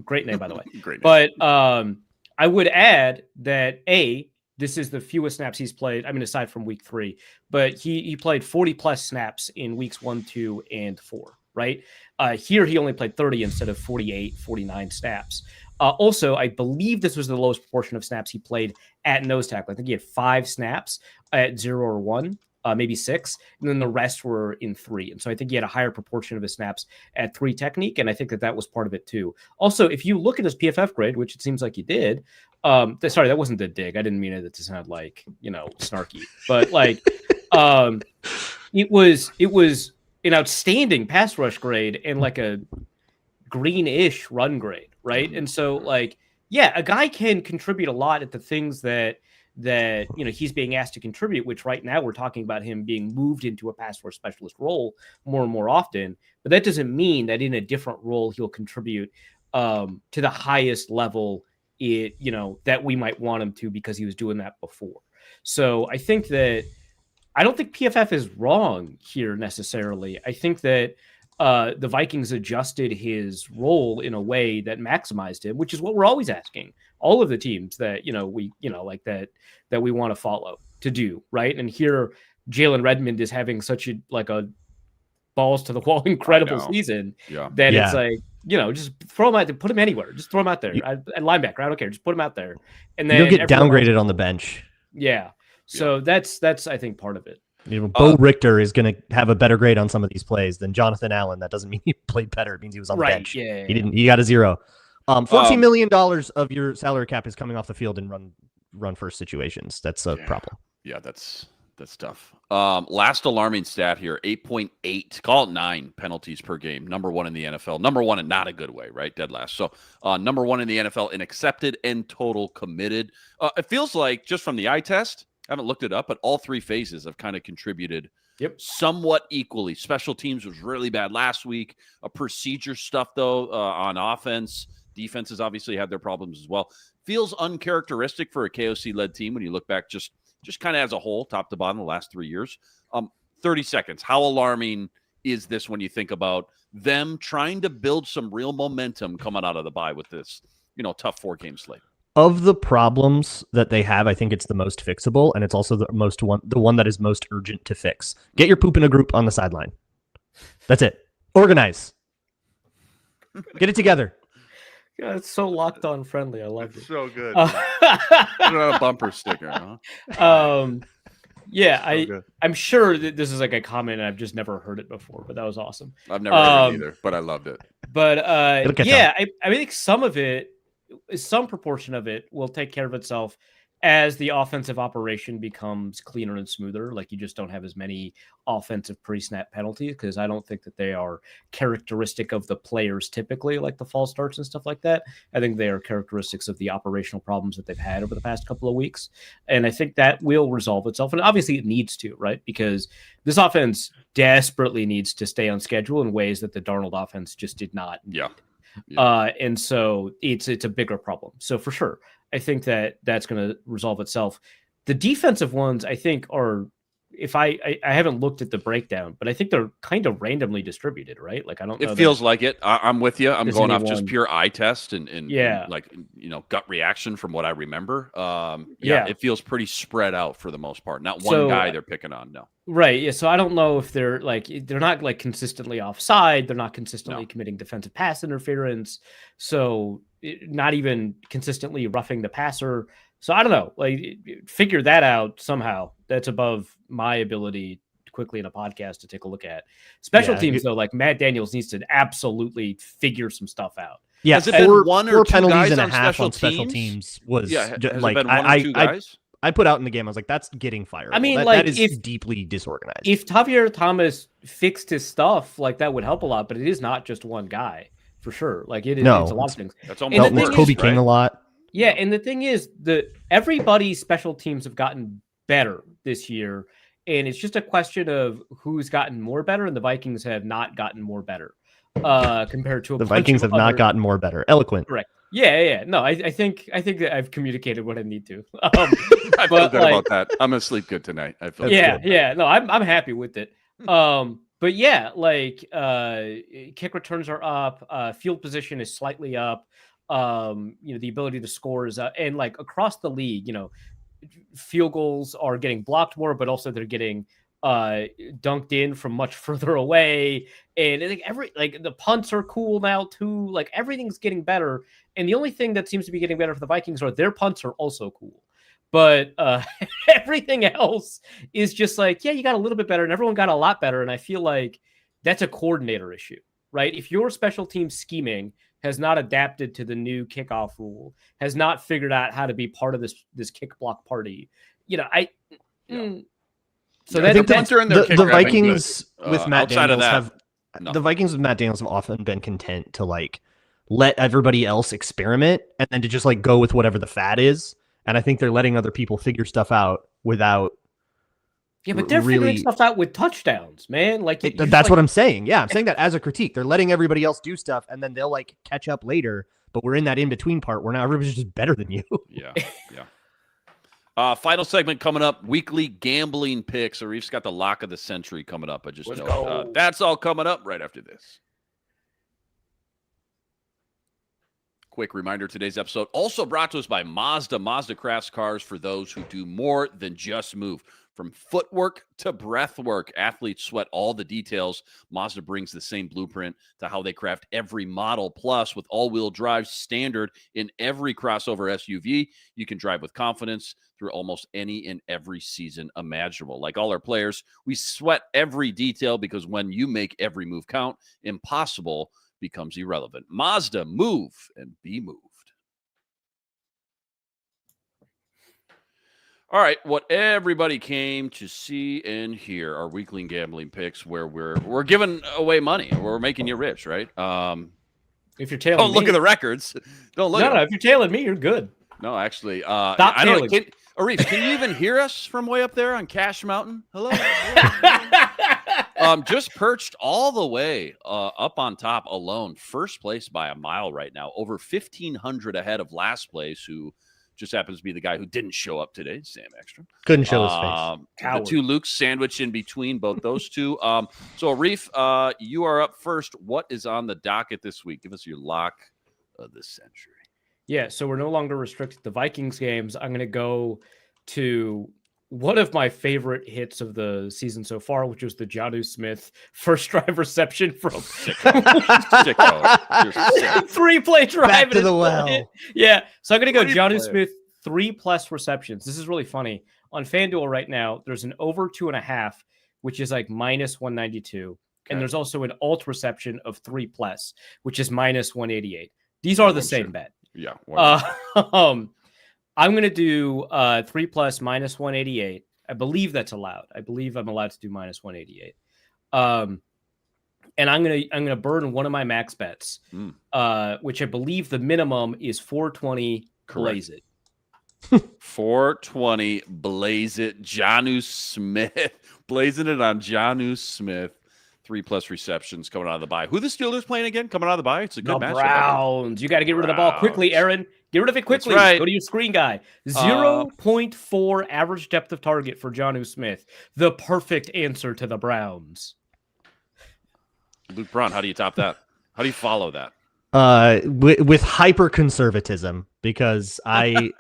great name, by the way. Great name. But I would add that this is the fewest snaps he's played. I mean, aside from week 3, but he played 40 plus snaps in weeks 1, 2, and 4. Right here, he only played 30 instead of 48, 49 snaps. Also, I believe this was the lowest proportion of snaps he played at nose tackle. I think he had 5 snaps at 0 or 1, maybe 6, and then the rest were in 3. And so I think he had a higher proportion of his snaps at 3 technique, and I think that was part of it too. Also, if you look at his PFF grade, which it seems like you did, sorry, that wasn't the dig. I didn't mean it to sound like, snarky, but like it was an outstanding pass rush grade and like a greenish run grade, right? And so a guy can contribute a lot at the things that he's being asked to contribute, which right now we're talking about him being moved into a pass rush specialist role more and more often. But that doesn't mean that in a different role he'll contribute to the highest level that we might want him to, because he was doing that before. So I don't think PFF is wrong here necessarily. I think that the Vikings adjusted his role in a way that maximized him, which is what we're always asking all of the teams that that we want to follow to do, right? And here Jalen Redmond is having such a balls to the wall incredible season that it's like, just throw him out, put him anywhere, just throw him out there at linebacker. I don't care, just put him out there, and then you'll get downgraded on the bench. Yeah, so that's I think part of it. Bo Richter is going to have a better grade on some of these plays than Jonathan Allen. That doesn't mean he played better. It means he was on the bench. Yeah, he didn't. He got a 0. $14 million of your salary cap is coming off the field in run first situations. That's a problem. Yeah, that's tough. Last alarming stat here: 8.8, call it 9 penalties per game. Number 1 in the NFL. Number 1 in not a good way, right? Dead last. So number 1 in the NFL in accepted and total committed. It feels like just from the eye test. I haven't looked it up, but all 3 phases have kind of contributed somewhat equally. Special teams was really bad last week. Procedure stuff, though, on offense. Defenses obviously had their problems as well. Feels uncharacteristic for a KOC-led team when you look back just kind of as a whole, top to bottom, the last 3 years. 30 seconds. How alarming is this when you think about them trying to build some real momentum coming out of the bye with this, tough 4-game slate? Of the problems that they have, I think it's the most fixable, and it's also the one that is most urgent to fix. Get your poop in a group on the sideline. That's it. Organize. Get it together. Yeah, it's so locked on friendly. I love it. So good. A bumper sticker, huh? Yeah, I'm sure that this is like a comment, and I've just never heard it before, but that was awesome. I've never heard it either, but I loved it. But I think some proportion of it will take care of itself as the offensive operation becomes cleaner and smoother. Like, you just don't have as many offensive pre-snap penalties, because I don't think that they are characteristic of the players typically, like the false starts and stuff like that. I think they are characteristics of the operational problems that they've had over the past couple of weeks. And I think that will resolve itself. And obviously it needs to, right? Because this offense desperately needs to stay on schedule in ways that the Darnold offense just did not need. And so it's a bigger problem. So for sure, I think that's going to resolve itself. The defensive ones, I think, are, if I haven't looked at the breakdown, but I think they're kind of randomly distributed, right? Like, I don't know. It feels like it. I'm with you. I'm going off just pure eye test and like, gut reaction from what I remember. It feels pretty spread out for the most part. Not one guy they're picking on. No. Right. Yeah. So I don't know if they're not like consistently offside. They're not consistently committing defensive pass interference. So not even consistently roughing the passer. So I don't know, like, figure that out somehow. That's above my ability quickly in a podcast to take a look at. Special teams, though, like Matt Daniels needs to absolutely figure some stuff out. Yeah, has it been one or two penalties guys and a on half special on special teams? teams was has just, it like, been one or two guys? I put out in the game, I was like, that's getting fired. I mean, that is deeply disorganized. If Javier Thomas fixed his stuff, like, that would help a lot, but it is not just one guy, for sure. Like, it's a lot of things. That's almost worse, Kobe King a lot. Yeah, and the thing is, everybody's special teams have gotten better this year, and it's just a question of who's gotten more better, and the Vikings have not gotten more better compared to the Vikings have not gotten more better. Eloquent. Correct. Yeah. No, I think that I've communicated what I need to. I feel good about that. I'm gonna sleep good tonight. I feel good. Yeah. No, I'm happy with it. But yeah, like, kick returns are up, field position is slightly up. The ability to score is up, and like across the league, field goals are getting blocked more, but also they're getting dunked in from much further away. And I think the punts are cool now too. Like, everything's getting better. And the only thing that seems to be getting better for the Vikings are their punts are also cool. But everything else is just like, yeah, you got a little bit better, and everyone got a lot better. And I feel like that's a coordinator issue, right? If your special team scheming has not adapted to the new kickoff rule, has not figured out how to be part of this kick block party, So I think the Vikings with Matt Daniels the Vikings with Matt Daniels have often been content to like let everybody else experiment and then to just like go with whatever the fad is. And I think they're letting other people figure stuff out without. Yeah, but they're figuring stuff out with touchdowns, man. Like, that's what I'm saying. Yeah, I'm saying that as a critique. They're letting everybody else do stuff, and then they'll like catch up later. But we're in that in between part where now everybody's just better than you. Yeah. Final segment coming up, weekly gambling picks. Arif's got the lock of the century coming up. I just know that's all coming up right after this. Quick reminder, today's episode also brought to us by Mazda. Mazda crafts cars for those who do more than just move. From footwork to breathwork, athletes sweat all the details. Mazda brings the same blueprint to how they craft every model. Plus, with all-wheel drive standard in every crossover SUV, you can drive with confidence through almost any and every season imaginable. Like all our players, we sweat every detail because when you make every move count, impossible becomes irrelevant. Mazda, move and be moved. All right, what everybody came to see and hear are weekly gambling picks where we're giving away money. We're making you rich, right? If you're tailing don't look at the records. Don't look. No, if you're tailing me, you're good. No, actually, Stop I don't. tailing. Arif, can you even hear us from way up there on Cash Mountain? Hello. Just perched all the way up on top alone, first place by a mile right now, over 1,500 ahead of last place, who just happens to be the guy who didn't show up today, Sam Ekstrom. Couldn't show his face. The two Lukes sandwiched in between both those two. So, Arif, you are up first. What is on the docket this week? Give us your lock of the century. Yeah, so we're no longer restricted to Vikings games. I'm going to go to one of my favorite hits of the season so far, which was the Jonnu Smith first drive reception from three-play drive. Back to the well. Yeah, so I'm going to go Jonnu Smith 3+ receptions. This is really funny. On FanDuel right now, there's an over 2.5, which is like minus 192. Okay. And there's also an alt reception of 3+, which is minus 188. These are the same bet. Yeah. I'm going to do 3+ minus 188. I believe that's allowed. I believe I'm allowed to do minus 188. And I'm going to burn one of my max bets, which I believe the minimum is 420. Blaze it. 420. Blaze it. Jonnu Smith. Blazing it on Jonnu Smith. 3+ receptions coming out of the bye. Who the Steelers playing again? Coming out of the bye? It's a good matchup. Browns. You got to get rid of the ball quickly, Aaron. Get rid of it quickly. Right. Go to your screen guy. 0.4 average depth of target for Jonnu Smith. The perfect answer to the Browns. Luke Braun, how do you top that? How do you follow that? With hyper conservatism, because I'm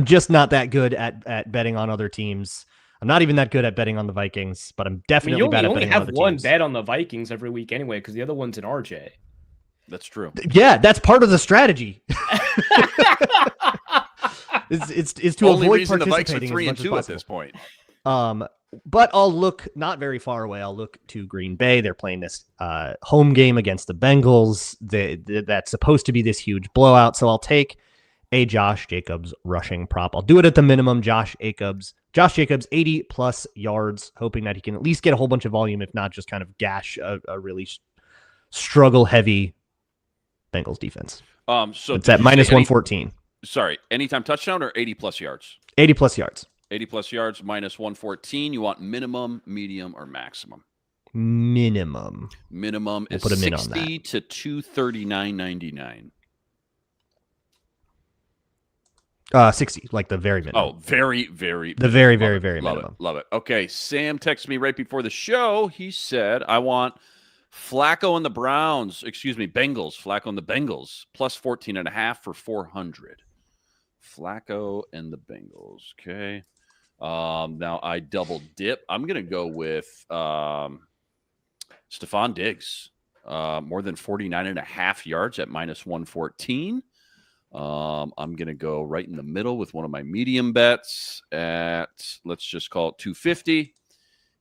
just not that good at betting on other teams. I'm not even that good at betting on the Vikings, but I'm definitely bad at betting on other teams. You only have one bet on the Vikings every week anyway, because the other one's in RJ. That's true. Yeah, that's part of the strategy. It's to only avoid reason participating the Vikes are 3-2 as at this point. But I'll look not very far away. I'll look to Green Bay. They're playing this home game against the Bengals. That's supposed to be this huge blowout. So I'll take a Josh Jacobs rushing prop. I'll do it at the minimum. Josh Jacobs, 80+ yards, hoping that he can at least get a whole bunch of volume, if not just kind of gash a really struggle-heavy Bengals defense. So it's at minus 114. Sorry, anytime touchdown or 80+ yards? 80+ yards. 80+ yards, minus 114. You want minimum, medium, or maximum? Minimum. Minimum is 60 to 239.99. 60, like the very minimum. Oh, very, very. The very, very, very minimum. Love it. Okay, Sam texted me right before the show. He said, I want Flacco and the Browns. Excuse me, Bengals. Flacco and the Bengals. Plus 14.5 for 400. Flacco and the Bengals. Okay. Now I double dip. I'm going to go with Stephon Diggs. More than 49.5 yards at minus 114. I'm going to go right in the middle with one of my medium bets at, let's just call it 250.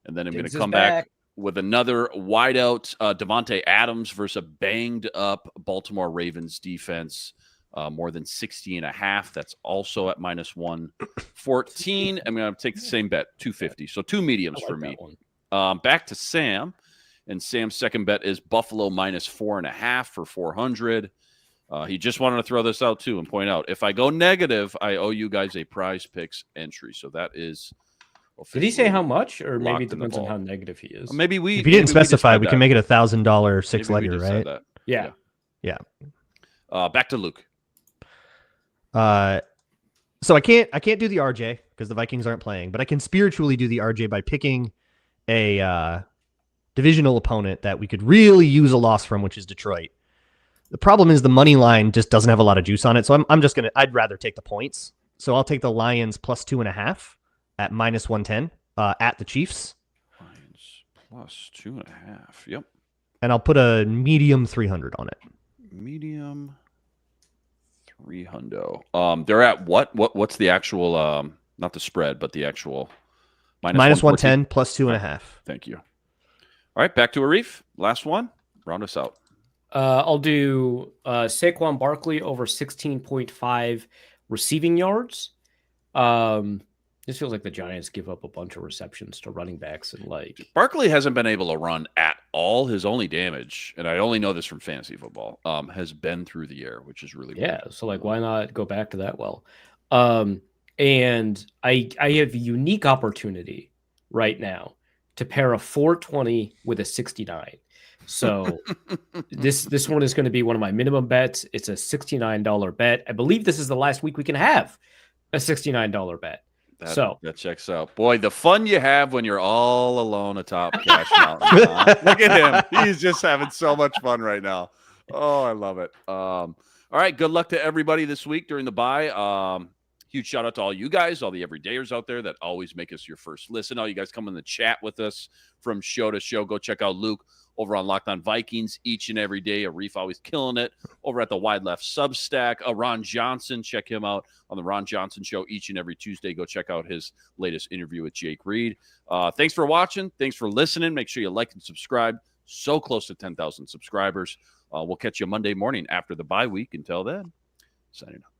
And then I'm going to come back with another wideout, Devontae Adams versus a banged up Baltimore Ravens defense. More than 60.5. That's also at minus 114. I'm going to take the same bet, 250. So two mediums for me. Back to Sam. And Sam's second bet is Buffalo minus 4.5 for 400. He just wanted to throw this out too and point out, if I go negative, I owe you guys a Prize Picks entry. So that is. Did he say how much, or maybe it depends on how negative he is? Maybe if he didn't specify, we can make it $1,000 6-legger, right? Yeah. Back to Luke. So I can't do the RJ because the Vikings aren't playing, but I can spiritually do the RJ by picking a divisional opponent that we could really use a loss from, which is Detroit. The problem is the money line just doesn't have a lot of juice on it. So I'd rather take the points. So I'll take the Lions plus 2.5 at minus 110 at the Chiefs. Lions plus 2.5. Yep. And I'll put a medium 300 on it. Medium 300. They're at what? What's the actual, not the spread, but the actual minus 110 plus 2.5. Thank you. All right, back to Arif. Last one. Round us out. I'll do Saquon Barkley over 16.5 receiving yards. This feels like the Giants give up a bunch of receptions to running backs and like Barkley hasn't been able to run at all. His only damage, and I only know this from fantasy football, has been through the air, which is really weird. So like why not go back to that well? And I have a unique opportunity right now to pair a 420 with a 69. So this one is going to be one of my minimum bets. It's a $69 bet. I believe this is the last week we can have a $69 bet. That checks out. Boy, the fun you have when you're all alone atop Cash Mountain. Huh? Look at him. He's just having so much fun right now. Oh, I love it. All right. Good luck to everybody this week during the bye. Huge shout out to all you guys, all the everydayers out there that always make us your first listen. All you guys come in the chat with us from show to show. Go check out Luke over on Locked On Vikings each and every day. Arif always killing it over at the Wide Left Substack. Ron Johnson, check him out on the Ron Johnson Show each and every Tuesday. Go check out his latest interview with Jake Reed. Thanks for watching. Thanks for listening. Make sure you like and subscribe. So close to 10,000 subscribers. We'll catch you Monday morning after the bye week. Until then, signing out.